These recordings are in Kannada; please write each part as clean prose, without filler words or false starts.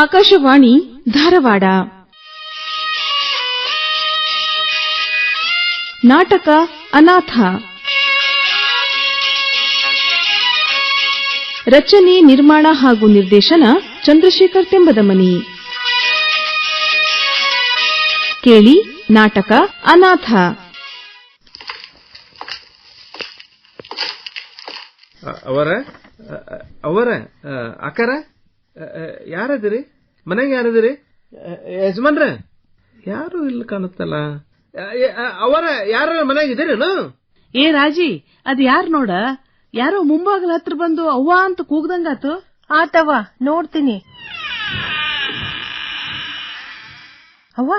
ಆಕಾಶವಾಣಿ ಧಾರವಾಡ. ನಾಟಕ ಅನಾಥ. ರಚನೆ, ನಿರ್ಮಾಣ ಹಾಗೂ ನಿರ್ದೇಶನ ಚಂದ್ರಶೇಖರ್ ತೆಂಬದಮನಿ. ಕೇಳಿ ನಾಟಕ ಅನಾಥ. ಅವರ ಅಕ್ಕರ ಯಾರದಿರಿ? ಮನೆಗೆ ಯಾರದಿರಿ? ಯಜಮಾನ್ರ ಯಾರು ಇಲ್ಲ ಕಾಣುತ್ತಲ್ಲ. ಅವರ ಯಾರ ಮನೆಯಾಗಿದ್ದೀರೇನು? ಏ ರಾಜಿ, ಅದ್ ಯಾರು ನೋಡ, ಯಾರೋ ಮುಂಭಾಗಲ ಹತ್ರ ಬಂದು ಅವ್ವ ಅಂತ ಕೂಗ್ದಂಗಾತು. ಆತವ್ವ, ನೋಡ್ತೀನಿ. ಅವ್ವ,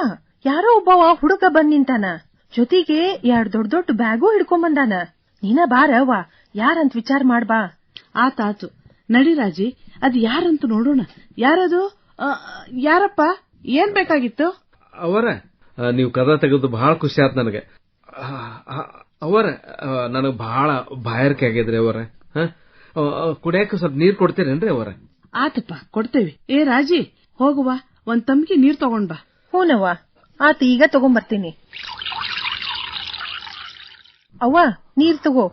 ಯಾರೋ ಒಬ್ಬವ ಹುಡುಗ ಬಂದ್ ನಿಂತಾನ, ಜೊತೆಗೆ 2 ದೊಡ್ಡ ದೊಡ್ಡ ಬ್ಯಾಗು ಹಿಡ್ಕೊಂಬಂದಾನ. ನೀನ ಬಾರ ಅವ್ವ, ಯಾರಂತ ವಿಚಾರ ಮಾಡ್ಬಾ. ಆತಾತು, ನಡಿ ರಾಜಿ, ಅದ್ ಯಾರಂತ ನೋಡೋಣ. ಯಾರದು? ಯಾರಪ್ಪ? ಏನ್ ಬೇಕಾಗಿತ್ತು? ಅವರ ನೀವು ಕದ ತೆಗೆದು ಬಹಳ ಖುಷಿ ಆಯ್ತು ನನಗೆ. ಅವರ ನನಗ್ ಬಹಳ ಬಾಯಾರಿಕೆ ಆಗಿದ್ರಿ. ಅವರ ಕುಡಿಯಕ್ಕೆ ಸ್ವಲ್ಪ ನೀರ್ ಕೊಡ್ತೀರೇನ್ರಿ? ಅವರ ಆತಪ್ಪ, ಕೊಡ್ತೇವಿ. ಏ ರಾಜಿ, ಹೋಗುವ, ಒಂದ್ ತಮ್ಕಿ ನೀರ್ ತಗೊಂಡ್ ಬಾ. ಹೂನವ್ವ, ಆತ ಈಗ ತಗೊಂಬರ್ತೀನಿ. ಅವ್ವ, ನೀರ್ ತಗೋ.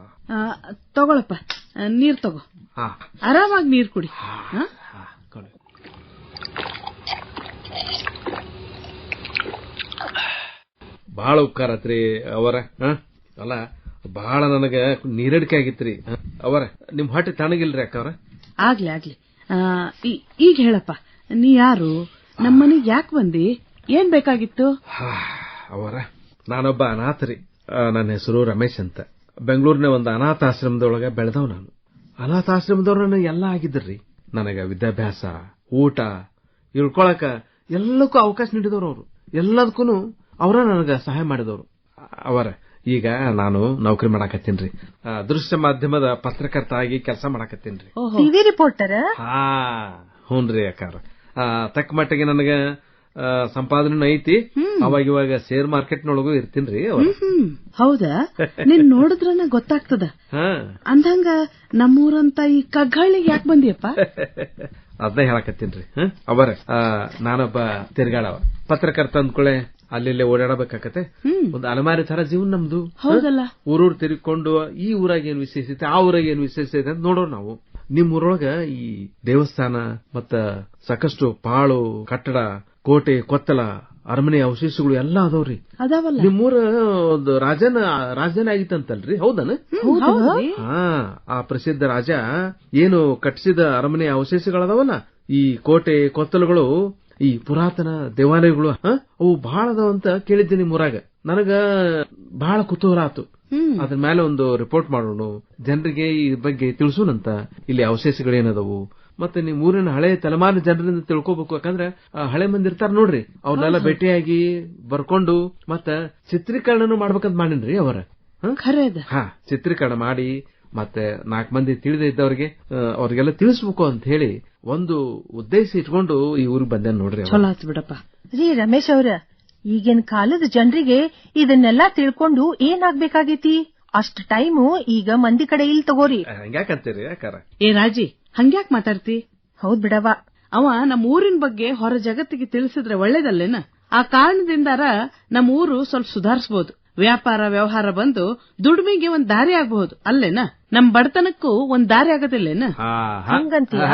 ತಗೊಳಪ್ಪ, ನೀರ್ ತಗೋ. ಆರಾಮಾಗಿ ನೀರ್ ಕುಡಿ. ಬಹಳ ಉಪಕಾರ ಆತ್ರಿ ಅವರ. ಅಲ್ಲ, ಬಹಳ ನನಗ ನೀರಡಿಕೆ ಆಗಿತ್ರಿ. ಅವರ ನಿಮ್ ಹೊಟ್ಟೆ ತಣ್ಣಗಿಲ್ರಿ ಅಕ್ಕ? ಅವರ ಆಗ್ಲಿ ಆಗ್ಲಿ. ಈಗ ಹೇಳಪ್ಪ, ನೀ ಯಾರು? ನಮ್ಮನೆಗ್ ಯಾಕೆ ಬಂದಿ? ಏನ್ ಬೇಕಾಗಿತ್ತು? ಅವರ ನಾನೊಬ್ಬ ಅನಾಥರಿ. ನನ್ನ ಹೆಸರು ರಮೇಶ್ ಅಂತ. ಬೆಂಗಳೂರಿನ ಒಂದು ಅನಾಥಾಶ್ರಮದೊಳಗ ಬೆಳೆದವ್ ನಾನು. ಅನಾಥಾಶ್ರಮದವ್ರ ನನಗೆ ಎಲ್ಲ ಆಗಿದ್ರಿ. ನನಗ ವಿದ್ಯಾಭ್ಯಾಸ, ಊಟ, ಇಳ್ಕೊಳಕ ಎಲ್ಲಕ್ಕೂ ಅವಕಾಶ ನೀಡಿದವ್ರು ಅವರು. ಎಲ್ಲದಕ್ಕೂ ಅವರ ನನಗ ಸಹಾಯ ಮಾಡಿದವರು. ಅವರ ಈಗ ನಾನು ನೌಕರಿ ಮಾಡಾಕತ್ತೀನ್ರಿ. ದೃಶ್ಯ ಮಾಧ್ಯಮದ ಪತ್ರಕರ್ತ ಆಗಿ ಕೆಲಸ ಮಾಡಾಕತ್ತೀನ್ರಿ. TV reporter? ಹೂನ್ರಿ ಅಕ್ಕಾರ. ತಕ್ಕ ಮಟ್ಟಿಗೆ ನನಗ ಸಂಪಾದನೆ ಐತಿ. ಅವಾಗ ಇವಾಗ ಶೇರ್ ಮಾರ್ಕೆಟ್ನೊಳಗೂ ಇರ್ತೀನ್ರಿ. ಹೌದಾ? ನಿನ್ ನೋಡಿದ್ರನ ಗೊತ್ತಾಗ್ತದ. ಅಂದಂಗ ನಮ್ಮೂರಂತ ಈ ಕಗ್ಗಳಿಗ್ ಯಾಕೆ ಬಂದಿಯಪ್ಪ? ಅದನ್ನ ಹೇಳಕತ್ತೀನ್ರಿ. ಅವರ ನಾನೊಬ್ಬ ತಿರ್ಗಾಡವ ಪತ್ರಕರ್ತ ಅಂದ್ಕೊಳ್ಳೆ ಅಲ್ಲಿ ಓಡಾಡಬೇಕಾಗತ್ತೆ. ಒಂದು ಅಲಮಾರಿ ತರ ಜೀವನ ನಮ್ದು. ಹೌದಲ್ಲ? ಊರೂರ್ ತಿರುಗಿಕೊಂಡು ಈ ಊರಾಗ ಏನ್ ವಿಶೇಷತೆ, ಆ ಊರಾಗ ಏನ್ ವಿಶೇಷತೆ ಅಂತ ನೋಡೋರು ನಾವು. ನಿಮ್ ಊರೊಳಗ ಈ ದೇವಸ್ಥಾನ ಮತ್ತ ಸಾಕಷ್ಟು ಪಾಳು, ಕಟ್ಟಡ, ಕೋಟೆ, ಕೊತ್ತಲ, ಅರಮನೆ ಅವಶೇಷಗಳು ಎಲ್ಲಾ ಅದಾವ್ರಿ. ಅದಾವಲ್ಲ? ನಿಮ್ಮೂರ ಒಂದು ರಾಜಧಾನಿ ಆಗಿತ್ತಂತಲ್ರಿ? ಹೌದನ? ಆ ಪ್ರಸಿದ್ಧ ರಾಜ ಏನು ಕಟ್ಟಿಸಿದ ಅರಮನೆ ಅವಶೇಷಗಳದಾವಲ್ಲ, ಈ ಕೋಟೆ ಕೊತ್ತಲಗಳು, ಈ ಪುರಾತನ ದೇವಾಲಯಗಳು ಅವು ಬಹಳ ಅದಾವಂತ ಕೇಳಿದ್ದೆ ನಿಮ್ಮೂರಾಗ. ನನಗ ಬಹಳ ಕುತೂಹಲ ಆತು. ಅದ್ರ ಮೇಲೆ ಒಂದು ರಿಪೋರ್ಟ್ ಮಾಡೋಣ, ಜನರಿಗೆ ಈ ಬಗ್ಗೆ ತಿಳಿಸೋಣಂತ. ಇಲ್ಲಿ ಅವಶೇಷಗಳೇನದವು, ಮತ್ತೆ ನಿಮ್ ಊರಿನ ಹಳೆ ತಲೆಮಾರಿನ ಜನರಿಂದ ತಿಳ್ಕೋಬೇಕು. ಯಾಕಂದ್ರೆ ಹಳೆ ಮಂದಿ ಇರ್ತಾರ ನೋಡ್ರಿ, ಅವ್ರನ್ನೆಲ್ಲ ಭೇಟಿಯಾಗಿ ಬರ್ಕೊಂಡು ಮತ್ತ ಚಿತ್ರೀಕರಣ ಮಾಡ್ಬೇಕಂತ ಮಾಡೀನ್ರಿ. ಅವರ ಚಿತ್ರೀಕರಣ ಮಾಡಿ ಮತ್ತೆ 4 ಮಂದಿ ತಿಳಿದೇ ಇದ್ದವ್ರಿಗೆ ಅವ್ರಿಗೆಲ್ಲ ತಿಳಿಸ್ಬೇಕು ಅಂತ ಹೇಳಿ ಒಂದು ಉದ್ದೇಶ ಇಟ್ಕೊಂಡು ಈ ಊರಿಗೆ ಬಂದೆ ನೋಡ್ರಿ. ಚಲೋ ಆಯ್ತು ಬಿಡಪ್ಪ. ರೀ ರಮೇಶ್ ಅವ್ರ, ಈಗಿನ ಕಾಲದ ಜನರಿಗೆ ಇದನ್ನೆಲ್ಲಾ ತಿಳ್ಕೊಂಡು ಏನಾಗ್ಬೇಕಾಗೈತಿ? ಅಷ್ಟ್ ಟೈಮು ಈಗ ಮಂದಿ ಕಡೆ ಇಲ್ ತಗೋರಿ. ಹಂಗ್ಯಾಕಂತೀರಿ ಯಾಕಾರ? ಏ ರಾಜಿ, ಹಂಗ್ಯಾಕ್ ಮಾತಾಡ್ತಿ? ಹೌದ್ ಬಿಡವ. ಅವ ನಮ್ಮ ಊರಿನ ಬಗ್ಗೆ ಹೊರ ಜಗತ್ತಿಗೆ ತಿಳಿಸಿದ್ರೆ ಒಳ್ಳೇದಲ್ಲೇನ? ಆ ಕಾರಣದಿಂದಾರ ನಮ್ಮ ಊರು ಸ್ವಲ್ಪ ಸುಧಾರಿಸಬಹುದು. ವ್ಯಾಪಾರ ವ್ಯವಹಾರ ಬಂದು ದುಡಿಮೆಗೆ ಒಂದ್ ದಾರಿ ಆಗಬಹುದು ಅಲ್ಲೇನ? ನಮ್ ಬಡತನಕ್ಕೂ ಒಂದ್ ದಾರಿ ಆಗದಿಲ್ಲೇನ? ಹಂಗಂತೀಯ?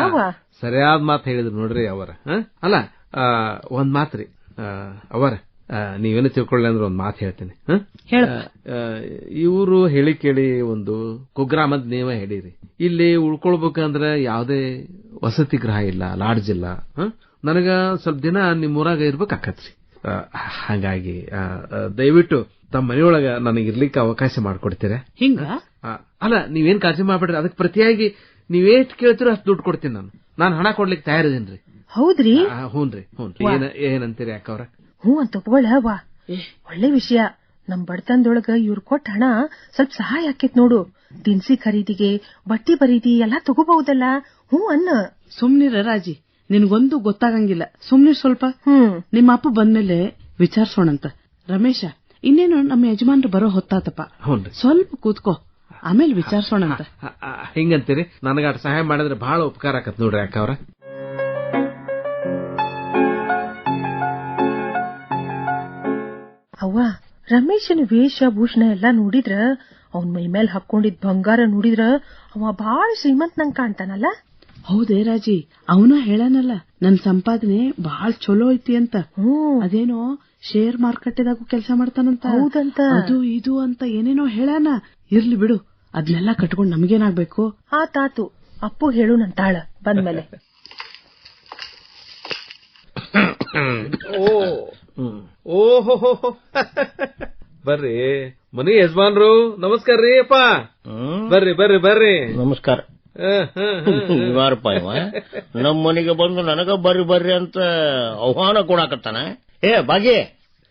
ಸರಿಯಾದ ಮಾತು ಹೇಳಿದ್ರು ನೋಡ್ರಿ ಅವರ. ಅಲ್ಲ, ಒಂದ್ ಮಾತ್ರಿ ಅವರ, ನೀವೇನು ತಿಳ್ಕೊಳ್ಳಿ ಅಂದ್ರೆ ಒಂದ್ ಮಾತು ಹೇಳ್ತೀನಿ. ಇವರು ಹೇಳಿ ಕೇಳಿ ಒಂದು ಕುಗ್ರಾಮದ ನೀವೇ ಹೇಳಿರಿ. ಇಲ್ಲಿ ಉಳ್ಕೊಳ್ಬೇಕಂದ್ರೆ ಯಾವುದೇ ವಸತಿ ಗೃಹ ಇಲ್ಲ, ಲಾಡ್ಜ್ ಇಲ್ಲ. ನನಗ ಸ್ವಲ್ಪ ದಿನ ನಿಮ್ಮೂರಾಗ ಇರ್ಬೇಕಾಕತ್ರಿ. ಹಾಗಾಗಿ ದಯವಿಟ್ಟು ತಮ್ಮ ಮನೆಯೊಳಗ ನನಗಿರ್ಲಿಕ್ಕೆ ಅವಕಾಶ ಮಾಡ್ಕೊಡ್ತೀರಾ? ಹಿಂಗ? ಅಲ್ಲ, ನೀವೇನ್ ಕಾಳಜಿ ಮಾಡ್ಬೇಡ್ರಿ. ಅದಕ್ಕೆ ಪ್ರತಿಯಾಗಿ ನೀವೇಟ್ ಕೇಳ್ತೀರೋ ಅಷ್ಟು ದುಡ್ಡು ಕೊಡ್ತೀನಿ. ನಾನು ಹಣ ಕೊಡ್ಲಿಕ್ಕೆ ತಯಾರಿದೇನ್ರಿ. ಹೌದ್ರಿ? ಹೂನ್ರಿ. ಏನಂತೀರಿ ಯಾಕವ್ರ? ಹ್ಞೂ ಅಂತ ತಗೊಳ್ಳವಾ, ಒಳ್ಳೆ ವಿಷಯ. ನಮ್ ಬಡತನದೊಳಗ ಇವ್ರು ಕೊಟ್ಟ ಹಣ ಸ್ವಲ್ಪ ಸಹಾಯ ಆಕೇತ್ ನೋಡು. ದಿನಸಿ ಖರೀದಿಗೆ, ಬಟ್ಟಿ ಬರೀದಿ ಎಲ್ಲಾ ತಗೋಬಹುದಲ್ಲ? ಹ್ಞೂ ಅನ್ನ. ಸುಮ್ನಿರ ರಾಜಿ, ನಿನ್ಗೊಂದು ಗೊತ್ತಾಗಂಗಿಲ್ಲ. ಸುಮ್ನಿರ್ ಸ್ವಲ್ಪ. ನಿಮ್ಮ ಅಪ್ಪ ಬಂದ್ಮೇಲೆ ವಿಚಾರಿಸೋಣಂತ. ರಮೇಶ, ಇನ್ನೇನು ನಮ್ಮ ಯಜಮಾನ್ರು ಬರೋ ಹೊತ್ತಾತಪ್ಪ. ಸ್ವಲ್ಪ ಕೂತ್ಕೋ, ಆಮೇಲೆ ವಿಚಾರಿಸೋಣಂತ. ಹಿಂಗಂತೀರಿ? ನನಗಾಟ ಸಹಾಯ ಮಾಡಿದ್ರೆ ಬಹಳ ಉಪಕಾರ ಆಕತ್ ನೋಡ್ರಿ ಅಕ್ಕ ಅವ್ರ. ಅವ್ವ ರಮೇಶನ ವೇಷ ಭೂಷಣ ಎಲ್ಲಾ ನೋಡಿದ್ರ ಅವನ್ ಮೈ ಮೇಲೆ ಹಾಕೊಂಡಿದ್ ಬಂಗಾರ ನೋಡಿದ್ರ ಅವ ಬಾಳ ಶ್ರೀಮಂತ ನಂಗ್ ಕಾಣ್ತಾನಲ್ಲ. ಹೌದೇ ರಾಜಿ, ಅವನ ಹೇಳನಲ್ಲ ನನ್ ಸಂಪಾದನೆ ಬಾಳ್ ಚಲೋ ಐತಿ ಅಂತ. ಅದೇನೋ ಶೇರ್ ಮಾರ್ಕೆಟ್ದಾಗೂ ಕೆಲಸ ಮಾಡ್ತಾನಂತ. ಹೌದಂತ. ಅದು ಇದು ಅಂತ ಏನೇನೋ ಹೇಳಾನ. ಇರ್ಲಿ ಬಿಡು, ಅದ್ನೆಲ್ಲಾ ಕಟ್ಕೊಂಡ್ ನಮ್ಗೇನಾಗ್ಬೇಕು. ಆತಾತು, ಅಪ್ಪು ಹೇಳು ನಂತಾಳ ಬಂದ್ಮೇಲೆ. ಓಹೋ ಬರ್ರಿ ಮನಿ ಯಜಮಾನ್ರು, ನಮಸ್ಕಾರ ರೀ ಅಪ್ಪ. ಬರ್ರಿ ಬರ್ರಿ ಬರ್ರಿ. ನಮಸ್ಕಾರ. ಇವಾರಪ್ಪ ಇವ ನಮ್ಮ ಮನೆಗೆ ಬಂದು ನನಗ ಬರ್ರಿ ಬರ್ರಿ ಅಂತ ಆಹ್ವಾನ ಕೊಡಾಕತ್ತಾನ. ಏ ಬಾಗಿ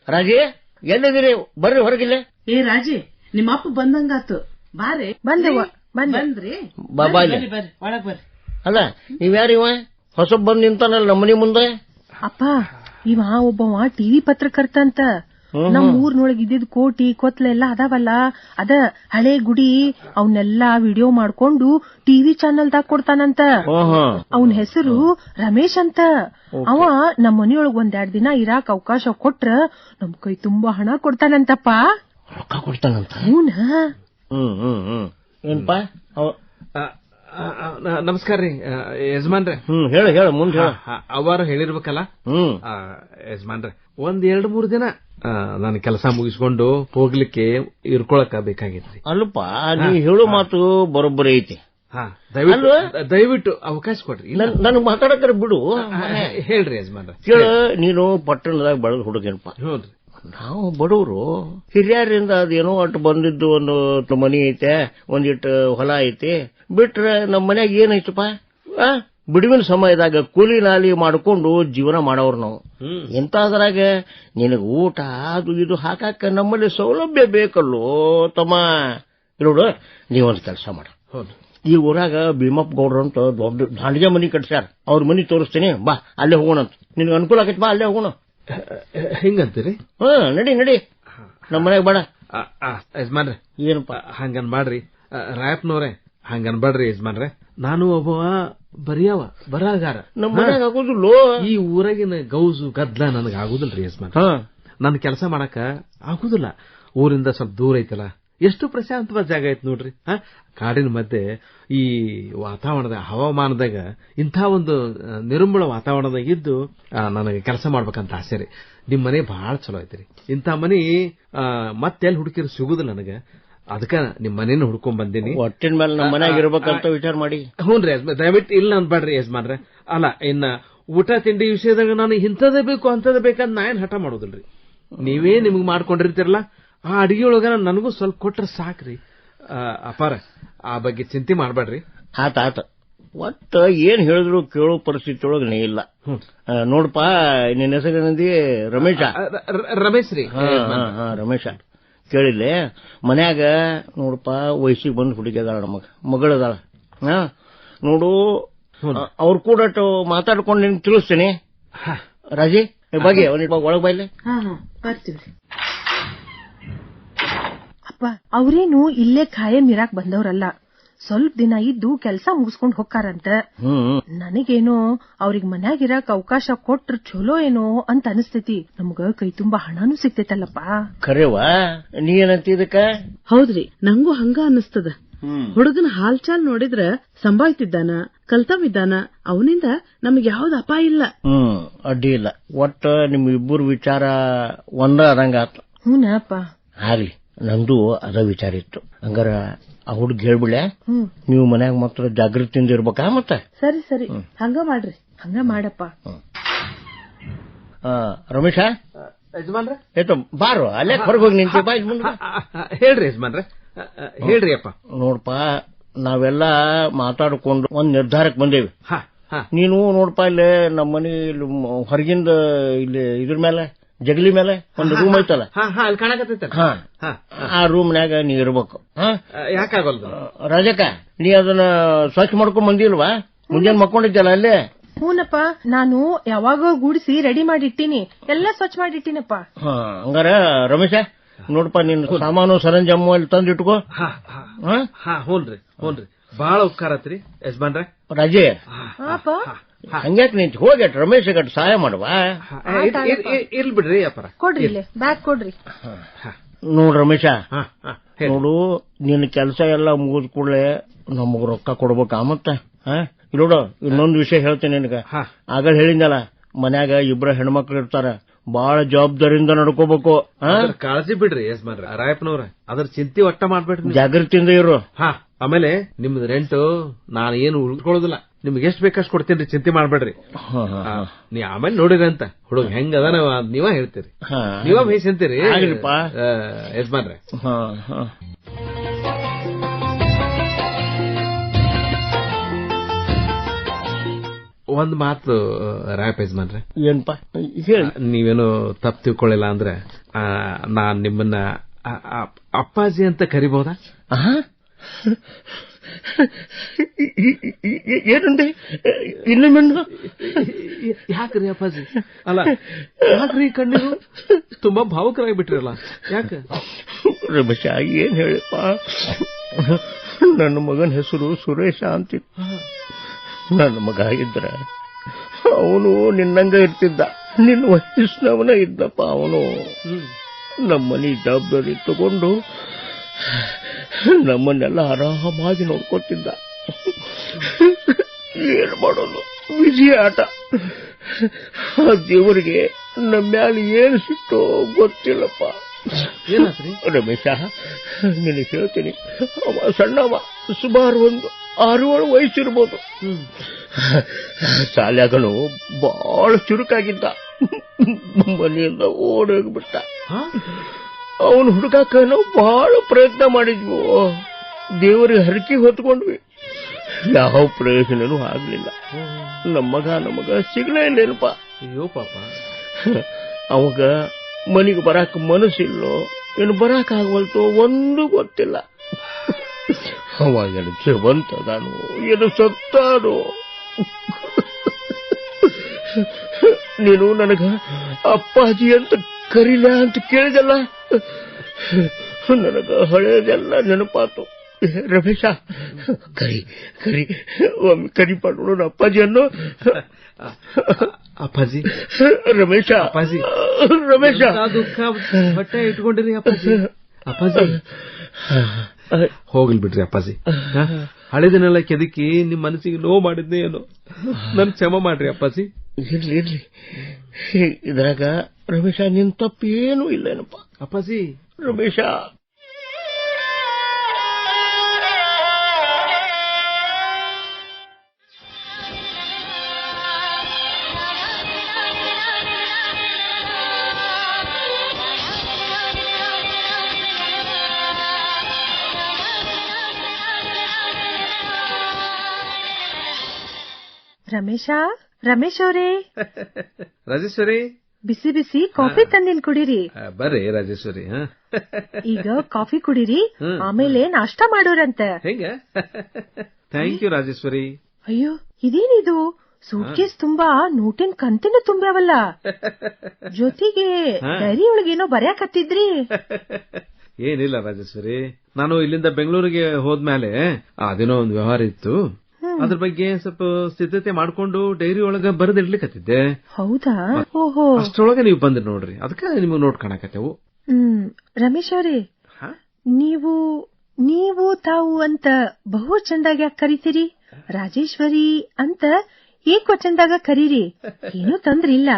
ರಾಜಿ, ಎಲ್ಲಿದ್ದೀರಿ? ಬರ್ರಿ ಹೊರಗಿಲ್ಲ. ಏ ರಾಜಿ, ನಿಮ್ಮ ಅಪ್ಪ ಬಂದಂಗಾತು. ಬಾರೆ. ಬಂದೆವ್ವ, ಬಂದ್ರಿ? ಬಾಬಾಲಿ ಬರ್ರಿ, ಒಳಗ್ ಬರ್ರಿ. ಅಲ್ಲ ನೀವ್ಯಾರಿವ ಹೊಸ ಬಂದ್ ನಿಂತಾನಲ್ಲ ನಮ್ಮ ಮನಿ ಮುಂದೆ? ಅಪ್ಪ, ಇವ ಒಬ್ಬವ ಟಿವಿ ಪತ್ರಕರ್ತ ಅಂತ. ನಮ್ ಊರ್ನೊಳಗ್ ಇದ್ದಿದ್ ಕೋಟಿ ಕೊತ್ಲ ಎಲ್ಲಾ ಅದಾವಲ್ಲ, ಅದ ಹಳೆ ಗುಡಿ ಅವನ್ನೆಲ್ಲಾ ವಿಡಿಯೋ ಮಾಡ್ಕೊಂಡು ಟಿವಿ ಚಾನೆಲ್ದಾಗ ಕೊಡ್ತಾನಂತ. ಅವನ್ ಹೆಸರು ರಮೇಶ್ ಅಂತ. ಅವ ನಮ್ ಮನಿಯೊಳಗ್ 1-2 ದಿನ ಇರಾಕ್ ಅವಕಾಶ ಕೊಟ್ರ ನಮ್ ಕೈ ತುಂಬಾ ಹಣ ಕೊಡ್ತಾನಂತಪ್ಪ. ರೊಕ್ಕ ಕೊಡ್ತಾನಂತ? ಹೂನ. ಏನ್ಪಾ? ನಮಸ್ಕಾರ ರೀ ಯಜಮಾನ್ರೆ. ಹೇಳು ಹೇಳು, ಮುಂದೆ ಹೇಳು. ಅವಾರ ಹೇಳಿರ್ಬೇಕಲ್ಲ ಯಜಮಾನ್ರೆ, 1-2-3 ದಿನ ನಾನು ಕೆಲಸ ಮುಗಿಸ್ಕೊಂಡು ಹೋಗ್ಲಿಕ್ಕೆ ಇರ್ಕೊಳಕ ಬೇಕಾಗಿತ್ರಿ. ಅಲ್ಲಪ್ಪ, ನೀ ಹೇಳು ಮಾತು ಬರೋಬ್ಬರಿ ಐತಿ. ದಯವಿಟ್ಟು ಅವಕಾಶ ಕೊಡ್ರಿ. ನನ್ ಮಾತಾಡಕ್ರ ಬಿಡು. ಹೇಳ್ರಿ ಯಜಮಾನ್ರೆ. ಕೇಳ, ನೀನು ಪಟ್ಟಣದಾಗ ಬೆಳೆದ್ ಹುಡುಗೇನಪ್ಪ. ಹೌದ್ರಿ. ನಾವು ಬಡವರು, ಹಿರಿಯರಿಂದ ಅದೇನೋ ಅಟ್ಟು ಬಂದಿದ್ದು ಒಂದು ಮನಿ ಐತೆ, ಒಂದಿಟ್ಟು ಹೊಲ ಐತಿ. ಬಿಟ್ರೆ ನಮ್ಮ ಮನ್ಯಾಗ ಏನೈತಪ್ಪ, ಬಿಡುವಿನ ಸಮಯದಾಗ ಕೂಲಿ ನಾಲಿ ಮಾಡ್ಕೊಂಡು ಜೀವನ ಮಾಡೋರು ನಾವು. ಎಂತಾದ್ರಾಗ ನಿನಗ ಊಟ ಅದು ಇದು ಹಾಕಾಕ ನಮ್ಮಲ್ಲಿ ಸೌಲಭ್ಯ ಬೇಕಲ್ಲೋ ತಮ್ಮ. ನೋಡು, ನೀವೊಂದು ಕೆಲಸ ಮಾಡ. ಈ ಊರಾಗ ಭೀಮಪ್ಪ ಗೌಡ್ರ ಅಂತ ದೊಡ್ಡ ದಾಂಡಿಗೆ ಮನಿ ಕಟ್ಸ್ಯಾರ. ಅವ್ರ ಮನಿ ತೋರಿಸ್ತೀನಿ, ಬಾ ಅಲ್ಲೇ ಹೋಗೋಣಂತ. ನಿನಗೆ ಅನುಕೂಲ ಆಗೈತಿ, ಬಾ ಅಲ್ಲೇ ಹೋಗೋಣ. ಹಿಂಗಂತೀರಿ? ನಡಿ ನಡಿ, ನಮ್ಮ ಮನ್ಯಾಗ ಬೇಡ. ಯಜಮಾನ್ರೆ, ಏನಪ್ಪ ಹಂಗನ್ ಮಾಡ್ರಿ ರಾಯಪ್ಪನವ್ರೆ, ಹಂಗನ್ ಬಾಡ್ರಿ ಯಜಮಾನ್ರೆ. ನಾನು ಒಬ್ಬ ಬರಹಗಾರ. ನಮ್ಮ ಮನ್ಯಾಗ ಆಗುದಿಲ್ಲೋ. ಈ ಊರಾಗಿನ ಗೌಜು ಗದ್ಲ ನನಗ ಆಗುದಿಲ್ರಿ ಯಜಮಾನ್. ನನ್ ಕೆಲಸ ಮಾಡಕ ಆಗುದಿಲ್ಲ. ಊರಿಂದ ಸ್ವಲ್ಪ ದೂರ ಐತಲ್ಲ, ಎಷ್ಟು ಪ್ರಶಾಂತವಾದ ಜಾಗ ಐತ್ ನೋಡ್ರಿ. ಕಾಡಿನ ಮಧ್ಯೆ ಈ ವಾತಾವರಣದ ಹವಾಮಾನದಾಗ ಇಂಥ ಒಂದು ನಿರುಂಬಳ ವಾತಾವರಣದಾಗ ಇದ್ದು ನನಗೆ ಕೆಲಸ ಮಾಡ್ಬೇಕಂತ ಆಸೆ ರೀ. ನಿಮ್ ಮನೆ ಬಹಳ ಚಲೋ ಐತ್ರಿ. ಇಂಥ ಮನಿ ಮತ್ತೆಲ್ಲಿ ಹುಡುಕಿರು ಸಿಗುದಿಲ್ಲ ನನಗೆ. ಅದಕ್ಕ ನಿಮ್ ಮನೇನ ಹುಡ್ಕೊಂಡ್ ಬಂದೀನಿ. ಒಟ್ಟಿನ ಮೇಲೆ ನಮ್ಮ ಮನ್ಯಾಗ ಇರ್ಬೇಕಂತ ವಿಚಾರ ಮಾಡಿ. ಹ್ಞೂನ್ರಿ ಯಜಮಾನ್, ದಯವಿಟ್ಟು ಇಲ್ಲ ಅನ್ಬೇಡ್ರಿ ಯಜಮಾನ್ರೆ. ಅಲ್ಲ, ಇನ್ನ ಊಟ ತಿಂಡಿ ವಿಷಯದಾಗ ನಾನು ಇಂಥದೇ ಬೇಕು ಅಂತದೇ ಬೇಕಂತ ನಾ ಏನ್ ಹಠ ಮಾಡೋದಿಲ್ರಿ. ನೀವೇ ನಿಮಗ್ ಮಾಡ್ಕೊಂಡಿರ್ತಿರಲ್ಲ, ಆ ಅಡಿಗೆ ನನಗೂ ಸ್ವಲ್ಪ ಕೊಟ್ರೆ ಸಾಕ್ರಿ. ಅಪಾರ, ಆ ಬಗ್ಗೆ ಚಿಂತೆ ಮಾಡ್ಬೇಡ್ರಿ. ಆತ ಒಟ್ಟ ಏನ್ ಹೇಳಿದ್ರು ಕೇಳೋ ಪರಿಸ್ಥಿತಿ ಒಳಗ ನೀ ಇಲ್ಲ. ನೋಡಪ್ಪ, ನಿನ್ನ ಹೆಸರಿನಂದಿ ರಮೇಶ. ರಮೇಶ್ ರೀ. ರಮೇಶ ಕೇಳಿಲ್ಲೆ, ಮನ್ಯಾಗ ನೋಡಪ್ಪ ವಯಸ್ಸಿಗೆ ಬಂದು ಹುಡುಗಿದಾಳ, ನಮಗ ಮಗಳದಾಳ. ನೋಡು, ಅವ್ರ ಕೂಡ ಮಾತಾಡ್ಕೊಂಡು ನಿನ್ ತಿಳಿಸ್ತೇನೆ. ರಾಜಿ ಬಗ್ಗೆ ಒಳಗ್ ಬಾಯ್ಲೆ. ಅಪ್ಪ, ಅವ್ರೇನು ಇಲ್ಲೇ ಖಾಯಂ ಇರಾಕ್ ಬಂದವ್ರಲ್ಲ, ಸ್ವಲ್ಪ ದಿನ ಇದ್ದು ಕೆಲ್ಸ ಮುಗಿಸ್ಕೊಂಡ್ ಹೋಗ್ತಾರಂತ. ನನಗೇನೋ ಅವ್ರಿಗೆ ಮನ್ಯಾಗ ಇರಾಕ್ ಅವಕಾಶ ಕೊಟ್ರ ಚಲೋ ಏನೋ ಅಂತ ಅನಿಸ್ತೈತಿ. ನಮ್ಗ ಕೈ ತುಂಬಾ ಹಣನೂ ಸಿಗ್ತೈತಲ್ಲಪ್ಪ. ಖರೇವಾ? ನೀ ಏನಂತ ಇದಕ್ಕ? ಹೌದ್ರಿ, ನಂಗೂ ಹಂಗ ಅನಿಸ್ತದ. ಹುಡುಗನ ಹಾಲ್ಚಾಲ್ ನೋಡಿದ್ರ ಸಂಭಾಯ್ತಿದ್ದಾನ, ಕಲ್ತವಿದ್ದಾನ. ಅವನಿಂದ ನಮ್ಗೆ ಯಾವ್ದು ಅಪಾಯ ಇಲ್ಲ. ಅಡ್ಡಿ ಇಲ್ಲ. ಒಟ್ಟ ನಿಮ್ ಇಬ್ಬರು ವಿಚಾರ ಒಂದ ಅದಂಗ ಆತ. ಹೂನಪ್ಪ. ಆಗ್ಲಿ, ನಂದು ಅದ ವಿಚಾರ ಇತ್ತು. ಹಂಗಾರ ಆ ಹುಡುಗ ಹೇಳ್ಬಿಳೆ, ನೀವು ಮನ್ಯಾಗ ಮಾತ್ರ ಜಾಗೃತಿಯಿಂದ ಇರ್ಬೇಕಾ? ಮತ್ತ ಸರಿ ಸರಿ, ಹಂಗ ಮಾಡ್ರಿ. ಹಂಗ ಮಾಡಪ್ಪ. ರಮೇಶ ಯಜಮಾನ್ರೆ, ಏತ ಬಾರು, ಅಲ್ಲೇ ಹೊರಗೆ ಹೋಗಿ ನಿಂತಿ. ಬಾ ಹೇಳ್ರಿ ಯಜಮಾನ್ರೆ, ಹೇಳ್ರಿ ಅಪ್ಪ. ನೋಡ್ಪ, ನಾವೆಲ್ಲ ಮಾತಾಡ್ಕೊಂಡು ಒಂದ್ ನಿರ್ಧಾರಕ್ಕೆ ಬಂದೇವಿ. ನೀನು ನೋಡ್ಪ, ಇಲ್ಲೇ ನಮ್ಮ ಮನಿ ಹೊರಗಿಂದ ಇಲ್ಲಿ ಇದ್ರ ಮೇಲೆ ಜಗಲಿ ಮೇಲೆ ಒಂದು ರೂಮ್ ಐತಲ್ಲ, ಅಲ್ಲಿ ಕಾಣಕತ್ತೈತಲ್ಲ, ಆ ರೂಮ್ನ್ಯಾಗ ನೀ ಇರ್ಬೇಕು. ಯಾಕಾಗಲ್ದು ರಾಜಕ್ಕ, ನೀ ಅದನ್ನ ಸ್ವಚ್ಛ ಮಾಡ್ಕೊಂಡ್ ಬಂದಿಲ್ವಾ? ಮುಂಜಾನೆ ಮಕ್ಕೊಂಡಿದ್ದಲ್ಲ ಅಲ್ಲೇ. ಹೂನಪ್ಪ, ನಾನು ಯಾವಾಗ ಗೂಡಿಸಿ ರೆಡಿ ಮಾಡಿಟ್ಟಿನಿ, ಎಲ್ಲ ಸ್ವಚ್ಛ ಮಾಡಿಟ್ಟಿನಪ್ಪ. ಹಂಗಾರ ರಮೇಶ, ನೋಡಪ್ಪ, ನಿನ್ ಸಾಮಾನು ಸರಂಜಾಮು ಅಲ್ಲಿ ತಂದಿಟ್ಕೋ. ಹೂನ್ರಿ ಹೂನ್ರಿ. ಬಾಳ ಉಪಕಾರ ಆತ್ರಿ ಯಜಮಾನ್ರೆ. ರಾಜೇ ಹಂಗ್ಯಾಕ್ ನಿಂತ ಹೋಗಿ ರಮೇಶ್ ಗಟ್ ಸಹಾಯ ಮಾಡುವ. ಇರ್ಲಿ ಬಿಡ್ರಿ ಅಪ್ಪರ. ಕೊಡ್ರಿ ಇಲ್ಲೇ ಬ್ಯಾಗ್ ಕೊಡ್ರಿ. ನೋಡ್ ರಮೇಶ, ನೋಡು ನಿನ್ನ ಕೆಲಸ ಎಲ್ಲ ಮುಗಿದ ಕೂಡಲೇ ನಮಗ್ ರೊಕ್ಕ ಕೊಡ್ಬೇಕ. ಮತ್ತ ನೋಡು ಇನ್ನೊಂದು ವಿಷಯ ಹೇಳ್ತೇನೆ ನಿನಗ. ಆಗ ಹೇಳಿದ್ನಲ್ಲ, ಮನ್ಯಾಗ ಇಬ್ರ ಹೆಣ್ಮಕ್ಳು ಇರ್ತಾರ, ಬಾಳ ಜವಾಬ್ದಾರಿಯಿಂದ ನಡ್ಕೋಬೇಕು. ಕಾಳಜಿ ಬಿಡ್ರಿ ಯಜಮಾನ್ರ ರಾಯಪ್ಪನವ್ರ, ಅದ್ರ ಚಿಂತೆ ಒಟ್ಟ ಮಾಡ್ಬೇಡ್ರಿ, ಜಾಗೃತಿಯಿಂದ ಇರು. ಆಮೇಲೆ ನಿಮ್ದು ರೆಂಟು ನಾನು ಏನು ಉಳ್ಕೊಳ್ಳೋದಿಲ್ಲ, ನಿಮ್ಗೆ ಎಷ್ಟ್ ಬೇಕಷ್ಟು ಕೊಡ್ತೇನ್ರಿ, ಚಿಂತೆ ಮಾಡ್ಬೇಡ್ರಿ. ನೀ ಆಮೇಲೆ ನೋಡಿರಿ ಅಂತ ಹುಡುಗ ಹೆಂಗ ಅದ ನೀವ ಹೇಳ್ತೀರಿ, ನೀವ ಬೇಸಂತೀರಿ ಯಜಮಾನ್ರೆ. ಒಂದ್ ಮಾತು ರಾಯಪ್ಪ ಯಜಮಾನ್ರೆ. ಏನಪ್ಪಾ ಹೇಳಿ. ನೀವೇನು ತಪ್ಪು ತಿಳ್ಕೊಳ್ಳಿಲ್ಲ ಅಂದ್ರೆ ನಾನ್ ನಿಮ್ಮನ್ನ ಅಪ್ಪಾಜಿ ಅಂತ ಕರಿಬಹುದಾ? ಏನಂದೆ ಇನ್ನೊಮ್ಮೆ? ಯಾಕ್ರಿ ಅಪ್ಪಾಜಿ? ಅಲ್ಲ ಯಾಕ್ರಿ ಕಣ್ಣೀರು? ತುಂಬಾ ಭಾವುಕರಾಗಿ ಬಿಟ್ರಲ್ಲ, ಯಾಕ? ರಮೇಶ ಏನ್ ಹೇಳಪ್ಪ, ನನ್ನ ಮಗನ ಹೆಸರು ಸುರೇಶ ಅಂತಿತ್ತು. ನನ್ನ ಮಗ ಇದ್ರ ಅವನು ನಿನ್ನಂಗ ಇರ್ತಿದ್ದ, ನಿನ್ನ ವಯಸ್ಸಿನವನ ಇದ್ದಪ್ಪ. ಅವನು ನಮ್ಮನೆ ಜವಾಬ್ದಾರಿ ತಗೊಂಡು ನಮ್ಮನ್ನೆಲ್ಲ ಆರಾಮಾಗಿ ನೋಡ್ಕೊತಿದ್ದ. ಏನ್ ಮಾಡೋದು, ವಿಜಯ ಆಟ. ಆ ದೇವರಿಗೆ ನಮ್ಮ ಮ್ಯಾಲ ಏನ್ ಸಿಟ್ಟೋ ಗೊತ್ತಿಲ್ಲಪ್ಪ. ರಮೇಶ ನಿನಗೆ ಹೇಳ್ತೀನಿ, ಅವ ಸಣ್ಣವ, ಸುಮಾರು ಒಂದು 6-7 ವಯಸ್ಸಿರ್ಬೋದು. ಶಾಲ್ಯಾಗನು ಬಹಳ ಚುರುಕಾಗಿದ್ದ. ಮನೆಯಿಂದ ಓಡೋಗ್ಬಿಟ್ಟ. ಅವನು ಹುಡುಕಾಕ ನಾವು ಬಹಳ ಪ್ರಯತ್ನ ಮಾಡಿದ್ವು, ದೇವರಿಗೆ ಹರಕೆ ಹೊತ್ಕೊಂಡ್ವಿ, ಯಾವ ಪ್ರಯೋಜನನೂ ಆಗ್ಲಿಲ್ಲ. ನಮಗ ಸಿಗ್ಲೇ ಇಲ್ಲೇನಪ್ಪ. ಅಯ್ಯೋ ಪಾಪ. ಅವಾಗ ಮನೆಗೆ ಬರಾಕ ಮನಸ್ಸಿಲ್ಲೋ ಏನು ಬರಾಕ ಆಗವಲ್ತೋ ಒಂದು ಗೊತ್ತಿಲ್ಲ. ಅವ ಏನು ಜೀವಂತದಾನು ಏನು ಸತ್ತಾನು. ನೀನು ನನಗ ಅಪ್ಪಾಜಿ ಅಂತ ಕರೀಲ ಅಂತ ಕೇಳಿದಲ್ಲ, ನನಗ ಹಳೇದೆಲ್ಲ ನೆನಪಾತು. ರಮೇಶ ಕರಿ ಕರಿ ಒಮ್ಮೆ ಕರಿ ಮಾಡೋಣ ಅಪ್ಪಾಜಿಯನ್ನು. ಅಪ್ಪಾಜಿ ರಮೇಶ, ಅಪ್ಪಾಜಿ ರಮೇಶ ದುಃಖ ಹೊಟ್ಟೆ ಇಟ್ಕೊಂಡಿರಿ ಅಪ್ಪಾಜಿ. ಅಪ್ಪಾಜಿ ಹೋಗ್ಲಿ ಬಿಡ್ರಿ ಅಪ್ಪಾಜಿ, ಹಳೆದನ್ನೆಲ್ಲ ಕೆದಕಿ ನಿಮ್ ಮನಸ್ಸಿಗೆ ನೋವು ಮಾಡಿದ್ನೇ ಏನೋ, ನನ್ ಕ್ಷಮ ಮಾಡ್ರಿ ಅಪ್ಪಾಜಿ. ಇರ್ಲಿ ಇರ್ಲಿ, ಇದ್ರಾಗ ರಮೇಶ ನಿನ್ ತಪ್ಪೇನೂ ಇಲ್ಲೇನಪ್ಪ ಅಪ್ಪಾಜಿ. ರಮೇಶ ರಮೇಶ್ ಅವರೇ, ರಾಜೇಶ್ವರಿ ಬಿಸಿ ಬಿಸಿ ಕಾಫಿ ತಂದಿನ್ ಕುಡೀರಿ. ಬರ್ರಿ ರಾಜೇಶ್ವರಿ. ಈಗ ಕಾಫಿ ಕುಡೀರಿ, ಆಮೇಲೆ ನಾಷ್ಟಾ ಮಾಡೋರಂತ. ಹೆಂಗ? Thank you Rajeshwari. ಅಯ್ಯೋ ಇದೇನಿದು, ಸೂಟ್ಕೇಸ್ ತುಂಬಾ ನೋಟಿನ ಕಂತಿನ ತುಂಬ್ಯಾವಲ್ಲ, ಜೊತೆಗೆ ಡೈರಿ ಒಳಗೇನೋ ಬರ್ಯಾಕತ್ತಿದ್ರಿ. ಏನಿಲ್ಲ ರಾಜೇಶ್ವರಿ, ನಾನು ಇಲ್ಲಿಂದ ಬೆಂಗಳೂರಿಗೆ ಹೋದ್ಮೇಲೆ ಅದೇನೋ ಒಂದು ವ್ಯವಹಾರ ಇತ್ತು, ಅದ್ರ ಬಗ್ಗೆ ಸ್ವಲ್ಪ ಸಿದ್ಧತೆ ಮಾಡ್ಕೊಂಡು ಡೈರಿ ಒಳಗ ಬರೆದಿಡ್ಲಿಕ್ಕತ್ತಿದ್ದೆ. ಹೌದಾ? ಓಹೋ, ಅಷ್ಟರೊಳಗೆ ನೀವು ಬಂದ್ರಿ ನೋಡ್ರಿ, ಅದಕ್ಕೆ ನಿಮ್ಗೆ ನೋಟ್ ಕಾಣಕತ್ತೇವು. ರಮೇಶ್ ಅವರೇ, ನೀವು ತಾವು ಅಂತ ಬಹು ಚಂದಾಗ ಯಾಕೆ ಕರಿತೀರಿ? ರಾಜೇಶ್ವರಿ ಅಂತ ಏಕವಚನದಾಗ ಕರೀರಿ, ಏನೂ ತೊಂದ್ರೆ ಇಲ್ಲ.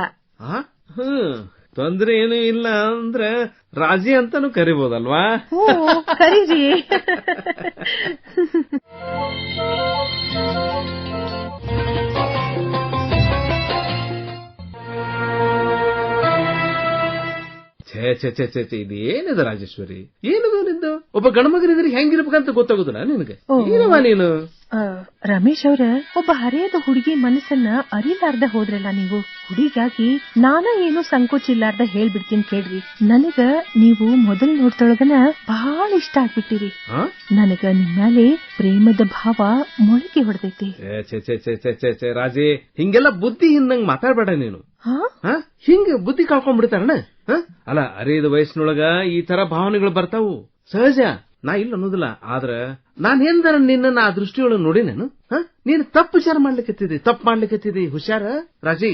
ತೊಂದ್ರೆ ಏನೂ ಇಲ್ಲ ಅಂದ್ರೆ ರಾಜಿ ಅಂತಾನು ಕರಿಬೋದಲ್ವಾ? ಕರೀರಿ. ಛೇ ಇದು ಏನಿದೆ ರಾಜೇಶ್ವರಿ, ಏನದು ನಿಂದು? ಒಬ್ಬ ಗಣಮಗನಿದ್ರೆ ಹೆಂಗಿರ್ಬೇಕಂತ ಗೊತ್ತಾಗುದಿಲ್ಲ ನಿನಗೆ? ಏನವ ನೀನು? ರಮೇಶ್ ಅವ್ರ, ಒಬ್ಬ ಹರಿಯದ ಹುಡುಗಿ ಮನಸ್ಸನ್ನ ಅರಿಲಾರ್ದ ಹೋದ್ರಲ್ಲ ನೀವು. ಹುಡುಗಾಗಿ ನಾನ ಏನು ಸಂಕೋಚ ಇಲ್ಲಾರ್ದ ಹೇಳ್ಬಿಡ್ತೀನಿ ಕೇಳ್ರಿ. ನನಗ ನೀವು ಮೊದಲು ನೋಡ್ತೊಳಗನ ಬಹಳ ಇಷ್ಟ ಆಗ್ಬಿಟ್ಟಿರಿ. ನನಗ ನಿಮ್ಮಾಲೆ ಪ್ರೇಮದ ಭಾವ ಮೊಳಕೆ ಹೊಡೆದೈತಿ. ಛೇ ರಾಜೇ, ಹಿಂಗೆಲ್ಲ ಬುದ್ಧಿ ಹಿಂದಂಗ್ ಮಾತಾಡ್ಬೇಡ ನೀನು. ಹಿಂಗ ಬುದ್ಧಿ ಕಳ್ಕೊಂಡ್ಬಿಡ್ತಾರಣ. ಅಲ್ಲ, ಅರಿಯದ ವಯಸ್ಸಿನೊಳಗ ಈ ತರ ಭಾವನೆಗಳು ಬರ್ತಾವು, ಸಹಜ. ನಾ ಇಲ್ಲ ಅನ್ನೋದಿಲ್ಲ, ಆದ್ರ ನಾನ್ ಎಂದರ ನಿನ್ನ ಆ ದೃಷ್ಟಿಯೊಳಗೆ ನೋಡಿ ನಾನು ನೀನು ತಪ್ಪು ವಿಚಾರ ಮಾಡ್ಲಿಕ್ಕೆ ಹುಷಾರ ರಾಜಿ.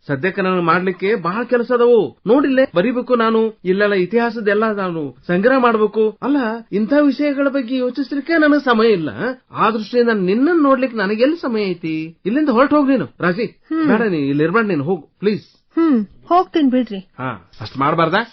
ಸದ್ಯಕ್ಕೆ ನಾನು ಮಾಡ್ಲಿಕ್ಕೆ ಬಹಳ ಕೆಲಸ ಅದವು ನೋಡಿಲ್ಲೇ, ಬರಿಬೇಕು ನಾನು, ಇಲ್ಲೆಲ್ಲ ಇತಿಹಾಸದೆಲ್ಲ ನಾನು ಸಂಗ್ರಹ ಮಾಡ್ಬೇಕು. ಅಲ್ಲ, ಇಂಥ ವಿಷಯಗಳ ಬಗ್ಗೆ ಯೋಚಿಸ್ಲಿಕ್ಕೆ ನನಗೆ ಸಮಯ ಇಲ್ಲ. ಆ ದೃಷ್ಟಿಯಿಂದ ನಿನ್ನನ್ನು ನೋಡ್ಲಿಕ್ಕೆ ನನಗೆಲ್ಲಿ ಸಮಯ ಐತಿ? ಇಲ್ಲಿಂದ ಹೊರಟು ಹೋಗ್ ನೀನು ರಾಜಿ. ಬೇಡ, ನೀ ಇಲ್ಲಿ ಇರ್ಬೇಡ, ನೀನು ಹೋಗು ಪ್ಲೀಸ್. ಹೋಗ್ತೀನಿ ಬಿಡ್ರಿ. ಅಷ್ಟ್ ಮಾಡ್ಬಾರ್ದಾ?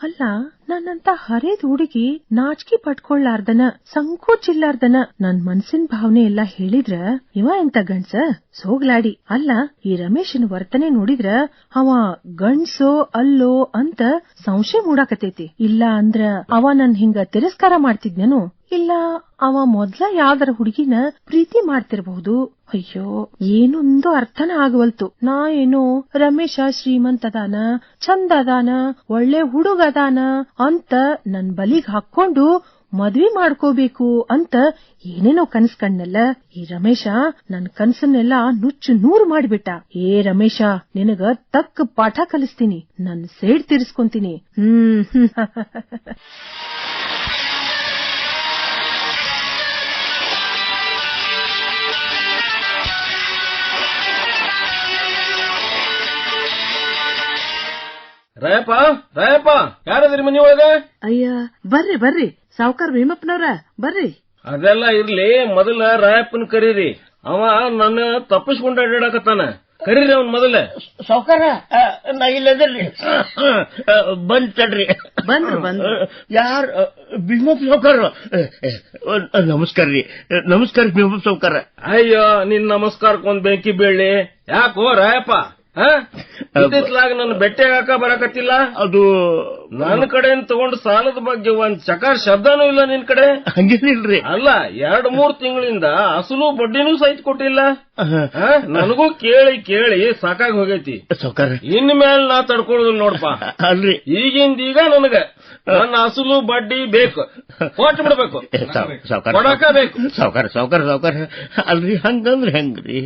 ಅಲ್ಲ, ನನ್ನಂತ ಹರೇದ್ ಹುಡುಗಿ ನಾಚಿಕೆ ಪಟ್ಕೊಳ್ಳಾರ್ದನ, ಸಂಕೋಚಿಲ್ಲಾರ್ದನ ನನ್ ಮನ್ಸಿನ ಭಾವನೆ ಎಲ್ಲಾ ಹೇಳಿದ್ರ ಇವ ಎಂತ ಗಂಡ್ಸ ಸೋಗ್ಲಾಡಿ. ಅಲ್ಲ, ಈ ರಮೇಶನ್ ವರ್ತನೆ ನೋಡಿದ್ರ ಅವ ಗಂಡ್ಸೋ ಅಲ್ಲೋ ಅಂತ ಸಂಶಯ ಮೂಡಾಕತೈತಿ. ಇಲ್ಲ ಅಂದ್ರ ಅವ ನನ್ ಹಿಂಗ ತಿರಸ್ಕಾರ ಮಾಡ್ತಿದ್ನೇನು, ಇಲ್ಲ ಅವ ಮೊದ್ಲ ಯಾವ್ದಾರ ಹುಡುಗಿನ ಪ್ರೀತಿ ಮಾಡ್ತಿರಬಹುದು. ಅಯ್ಯೋ, ಏನೊಂದು ಅರ್ಥನ ಆಗವಲ್ತು. ನಾ ಏನೋ ರಮೇಶ ಶ್ರೀಮಂತ ಅದಾನ, ಚಂದ ಅದಾನ, ಒಳ್ಳೆ ಹುಡುಗ ಅದಾನ ಅಂತ ನನ್ ಬಲಿಗ್ ಹಾಕೊಂಡು ಮದ್ವಿ ಮಾಡ್ಕೋಬೇಕು ಅಂತ ಏನೇನೋ ಕನ್ಸ್ ಕಂಡ್ನಲ್ಲ. ಈ ರಮೇಶ ನನ್ ಕನ್ಸನ್ನೆಲ್ಲ ನುಚ್ಚು ನೂರು ಮಾಡಿಬಿಟ್ಟ. ಏ ರಮೇಶ, ನಿನಗ ತಕ್ಕ ಪಾಠ ಕಲಿಸ್ತೀನಿ, ನನ್ ಸೇಡ್ ತೀರಿಸ್ಕೊಂತೀನಿ. ರಾಯಪ್ಪ ಯಾರದ್ರಿ ಮನಿ ಒಳಗ? ಅಯ್ಯ, ಬರ್ರಿ ಸಾವ್ಕಾರ್ ಭೀಮಪ್ಪನವ್ರ, ಬರ್ರಿ. ಅದೆಲ್ಲ ಇರ್ಲಿ, ಮೊದಲ ರಾಯಪ್ಪನ್ ಕರೀರಿ. ಅವ ನನ್ನ ತಪ್ಪಿಸ್ಕೊಂಡ ಅಡ್ಡಾಡಕತ್ತಾನ. ಕರೀರಿ ಅವನ್ ಮೊದಲ. ಸಾವ್ಕಾರ ನಾ ಇಲ್ಲದ್ರಿ, ಬಂದ್ ತಡ್ರಿ. ಬಂದ್ರು ಯಾರ? ಭೀಮಪ್ಪ ಸಾವ್ಕಾರ. ನಮಸ್ಕಾರ ರೀ. ನಮಸ್ಕಾರ ಭೀಮಪ್ಪ ಸಾವ್ಕಾರ. ಅಯ್ಯೋ, ನಿನ್ ನಮಸ್ಕಾರಕ್ಕೊಂದ್ ಬೆಂಕಿ ಬೀಳ್ಲಿ. ಯಾಕೋ ರಾಯಪ್ಪ, ಇತ್ತಿತ್ಲಾಗ ನನ್ನ ಬೆಟ್ಟೆಗಾಕ ಬರಕತ್ತಿಲ್ಲ? ಅದು ನನ್ನ ಕಡೆ ತಗೊಂಡು ಸಾಲದ ಬಗ್ಗೆ ಒಂದ್ ಚಕಾರ ಶಬ್ದನೂ ಇಲ್ಲ ನಿನ್ ಕಡೆ. ಹಂಗೇನಿಲ್ರಿ. ಅಲ್ಲ, 2-3 ತಿಂಗಳಿಂದ ಅಸಲು ಬಡ್ಡಿನೂ ಸಹಿತ ಕೊಟ್ಟಿಲ್ಲ. ನನಗೂ ಕೇಳಿ ಸಾಕಾಗಿ ಹೋಗೈತಿ. ಇನ್ ಮೇಲೆ ನಾ ತಡ್ಕೊಳ್ಳೋದಿಲ್ಲ ನೋಡಪ್ಪ. ಅಲ್ರಿ, ಈಗಿಂದೀಗ ನನಗ ನನ್ನ ಅಸಲು ಬಡ್ಡಿ ಬೇಕು, ಕೊಟ್ಟು ಬಿಡ್ಬೇಕು, ಕೊಡಕ ಬೇಕು. ಸಾವ್ಕಾರ ಅಲ್ರಿ, ಹಂಗಂದ್ರೆ ಹೆಂಗ್ರಿ?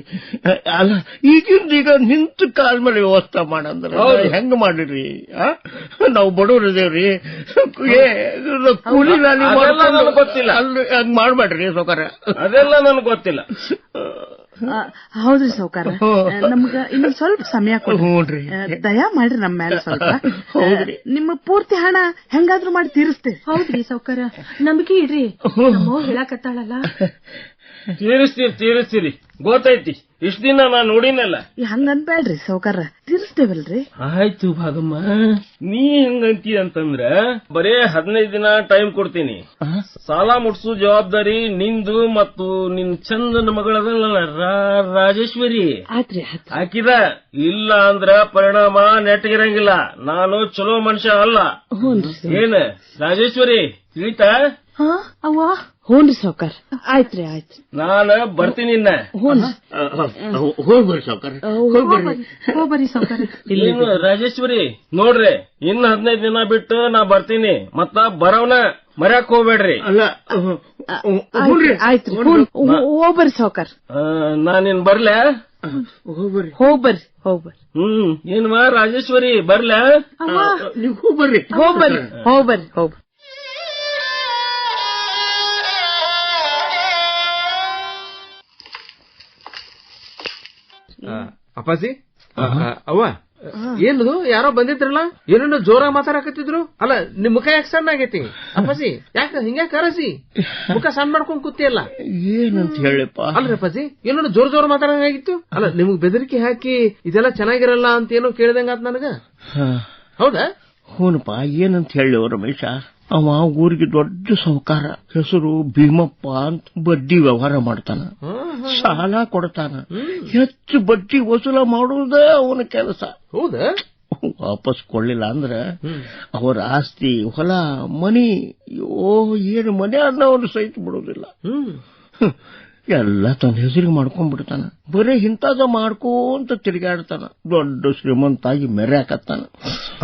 ಅಲ್ಲ, ಈಗಿಂದೀಗ ನಿಂತು ಕಾಲ್ ಮೇಲೆ ವ್ಯವಸ್ಥೆ ಮಾಡಂದ್ರ ಹೆಂಗ್ ಮಾಡಿರಿ? ನಾವು ಬಡವ್ರದೇವ್ರಿ, ಕೂಲಿ ನಾಲಿ ಗೊತ್ತಿಲ್ಲ. ಹಂಗ್ ಮಾಡ್ಬೇಡ್ರಿ ಸಾವ್ಕಾರ, ಅದೆಲ್ಲ ನನ್ಗೆ ಗೊತ್ತಿಲ್ಲ. ಹೌದ್ರಿ ಸಾವ್ಕಾರ, ನಮ್ಗ ಇನ್ನೊಂದ್ ಸ್ವಲ್ಪ ಸಮಯ ಕೊಡ್ರಿ, ದಯಾ ಮಾಡ್ರಿ ನಮ್ಮ ಮೇಲೆ ಸ್ವಲ್ಪ. ನಿಮ್ಮ ಪೂರ್ತಿ ಹಣ ಹೆಂಗಾದ್ರೂ ಮಾಡಿ ತೀರಿಸ್ತೇವೆ. ಹೌದ್ರಿ ಸಾವ್ಕಾರ, ನಂಬಿಕೆ ಇಡ್ರಿ. ಹೇಳಕತ್ತಾಳಲ್ಲ, ತೀರಿಸ್ತೀರಿ ಗೊತ್ತೈತಿ. ಇಷ್ಟ ದಿನ ನಾನ್ ನೋಡಿನಲ್ಲ. ಹಂಗನ್ಬೇಡ್ರಿ ಸಾವ್ಕಾರ, ತೀರಿಸ್ತೇವಲ್ರಿ. ಆಯ್ತು ಭಾಗಮ್ಮ, ನೀ ಹೆಂಗಂತಿ ಅಂತಂದ್ರ ಬರೇ 15 ದಿನ ಟೈಮ್ ಕೊಡ್ತೀನಿ. ಸಾಲ ಮುಟ್ಸು ಜವಾಬ್ದಾರಿ ನಿಂದು ಮತ್ತು ನಿನ್ ಚಂದನ ಮಗಳದಲ್ಲ ರಾಜೇಶ್ವರಿ. ಹಾಕಿದ ಇಲ್ಲ ಅಂದ್ರ ಪರಿಣಾಮ ನೆಟ್ಟಗಿರಂಗಿಲ್ಲ. ನಾನು ಚಲೋ ಮನುಷ್ಯ ಅಲ್ಲ. ಏನ ರಾಜೇಶ್ವರಿ, ತಿಳಿತಾ? ಹ್ಞೂನ್ರಿ ಸಾವ್ಕಾರ. ಆಯ್ತ್ರಿ, ಆಯ್ತು. ನಾನು ಬರ್ತೀನಿ. ಹೋಗ್ಬರ್ರಿ ಸಾವ್ಕಾರ, ಹೋಗ್ಬರ್ರಿ ಸಾವ್ಕಾರ. ಏನು ರಾಜೇಶ್ವರಿ, ನೋಡ್ರಿ, ಇನ್ನು 15 ದಿನ ಬಿಟ್ಟು ನಾ ಬರ್ತೀನಿ. ಮತ್ತ ಬರವನ ಮರ್ಯಾಕ್ ಹೋಗ್ಬೇಡ್ರಿ. ಅಲ್ಲ, ಆಯ್ತು, ಹೋಗ್ಬರ್ರಿ ಸಾವ್ಕಾರ. ನಾನಿನ್ ಬರ್ಲ? ಹೋಗ್ಬರ್ರಿ. ಏನ್ವಾ ರಾಜೇಶ್ವರಿ, ಬರ್ಲ? ನೀವು ಹೋಗ್ಬರ್ರಿ. ಅಪ್ಪಾಜಿ, ಅವ್ವ, ಏನದು ಯಾರೋ ಬಂದಿದ್ರಲ್ಲ, ಏನೇನೋ ಜೋರ ಮಾತಾಡಕತ್ತಿದ್ರು. ಅಲ್ಲ, ನಿಮ್ ಮುಖ ಯಾಕೆ ಸಣ್ಣ ಆಗೈತಿ ಅಪ್ಪಾಜಿ? ಯಾಕ ಹಿಂಗ ಕರಸಿ ಮುಖ ಸಣ್ಣ ಮಾಡ್ಕೊಂಡ್ ಕೂತಿಯಲ್ಲ? ಏನಂತ ಹೇಳಿಪ್ಪ? ಅಲ್ರಿ ಅಪ್ಪಾಜಿ, ಏನೋ ಜೋರ ಮಾತಾಡಂಗಾಗಿತ್ತು. ಅಲ್ಲ, ನಿಮಗ್ ಬೆದರಿಕೆ ಹಾಕಿ ಇದೆಲ್ಲ ಚೆನ್ನಾಗಿರಲ್ಲ ಅಂತ ಏನೋ ಕೇಳಿದಂಗ ಆತ್ ನನಗ. ಹೌದಾ? ಹೂನಪ್ಪ, ಏನಂತ ಹೇಳಿ ರಮೇಶ, ಅವ ಊರಿಗೆ ದೊಡ್ಡ ಸಾಹುಕಾರ, ಹೆಸರು ಭೀಮಪ್ಪ ಅಂತ ಬಡ್ಡಿ ವ್ಯವಹಾರ ಮಾಡ್ತಾನ, ಸಾಲ ಕೊಡ್ತಾನ, ಹೆಚ್ಚು ಬಡ್ಡಿ ವಸೂಲ ಮಾಡುವುದ ಅವನ ಕೆಲಸ. ಹೌದಾ? ವಾಪಸ್ ಕೊಡ್ಲಿಲ್ಲ ಅಂದ್ರ ಅವರ ಆಸ್ತಿ, ಹೊಲ, ಮನಿ, ಏನು ಮನೆ ಅನ್ನ ಅವನು ಸಹಿತ ಬಿಡುವುದಿಲ್ಲ. ಎಲ್ಲ ತನ್ನ ಹೆಸರಿಗೆ ಮಾಡ್ಕೊಂಡ್ಬಿಡ್ತಾನ. ಬರೀ ಇಂಥದ ಮಾಡ್ಕೊಂತ ತಿರುಗಾಡ್ತಾನ. ದೊಡ್ಡ ಶ್ರೀಮಂತಾಗಿ ಮೆರ್ಯಾಕತ್ತಾನ.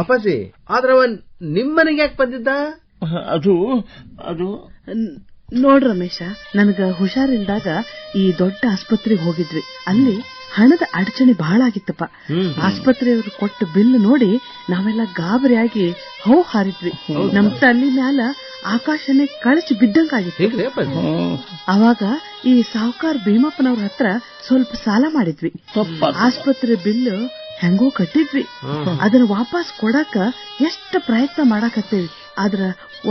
ಅಪ್ಪಾಜಿ, ಆದ್ರ ಅವನ್ ನಿಮ್ಮನೆಗೆ ಯಾಕೆ ಬಂದಿದ್ದ? ಅದು ನೋಡ್ ರಮೇಶ, ನನಗ ಹುಷಾರಿಲ್ದಾಗ ಈ ದೊಡ್ಡ ಆಸ್ಪತ್ರೆಗೆ ಹೋಗಿದ್ವಿ. ಅಲ್ಲಿ ಹಣದ ಅಡಚಣೆ ಬಹಳ ಆಗಿತ್ತಪ್ಪ. ಆಸ್ಪತ್ರೆಯವರು ಕೊಟ್ಟ ಬಿಲ್ ನೋಡಿ ನಾವೆಲ್ಲ ಗಾಬರಿಯಾಗಿ ಹಾರಿದ್ವಿ. ನಮ್ ತಲೆ ಮ್ಯಾಲ ಆಕಾಶನೇ ಕಳಚಿ ಬಿದ್ದಂಗಾಗಿತ್ತು. ಅವಾಗ ಈ ಸಾಹುಕಾರ ಭೀಮಪ್ಪನವ್ರ ಹತ್ರ ಸ್ವಲ್ಪ ಸಾಲ ಮಾಡಿದ್ವಿ. ಆಸ್ಪತ್ರೆ ಬಿಲ್ ಹೆಂಗೋ ಕಟ್ಟಿದ್ವಿ. ಅದನ್ನ ವಾಪಸ್ ಕೊಡಾಕ ಎಷ್ಟು ಪ್ರಯತ್ನ ಮಾಡಾಕತ್ತೇವಿ. ಆದ್ರ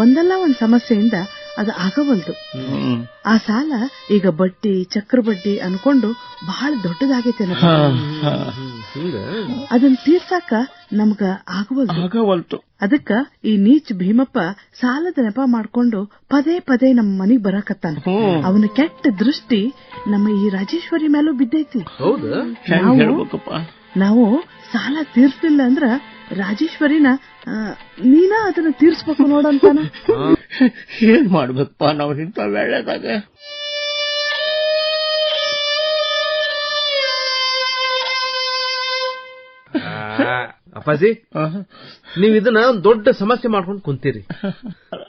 ಒಂದಲ್ಲ ಒಂದ್ ಸಮಸ್ಯೆಯಿಂದ ಅದು ಆಗವಲ್ದು. ಆ ಸಾಲ ಈಗ ಬಡ್ಡಿ ಚಕ್ರ ಬಡ್ಡಿ ಅನ್ಕೊಂಡು ಬಹಳ ದೊಡ್ಡದಾಗೈತೆ. ಅದನ್ನ ತೀರ್ಸಾಕ ನಮ್ಗ ಆಗವಲ್ತು. ಅದಕ್ಕ ಈ ನೀಚ್ ಭೀಮಪ್ಪ ಸಾಲದ ನೆಪ ಮಾಡ್ಕೊಂಡು ಪದೇ ಪದೇ ನಮ್ಮ ಮನಿಗ್ ಬರಾಕತ್ತಾನ. ಅವನ ಕೆಟ್ಟ ದೃಷ್ಟಿ ನಮ್ಮ ಈ ರಾಜೇಶ್ವರಿ ಮೇಲೂ ಬಿದ್ದೈತಿ. ನಾವು ಸಾಲ ತೀರ್ಸ್ಲಿಲ್ಲ ಅಂದ್ರ ರಾಜೇಶ್ವರಿನ ನೀನ ಅದನ್ನ ತೀರ್ಸ್ಬೇಕು ನೋಡಂತಾನ. ಏನ್ ಮಾಡ್ಬೇಕಪ್ಪ ನಾವು ಇಂಥ ವೇಳೆದಾಗ? ಅಪ್ಪಾಜಿ, ನೀವ್ ಇದನ್ನ ದೊಡ್ಡ ಸಮಸ್ಯೆ ಮಾಡ್ಕೊಂಡು ಕುಂತೀರಿ.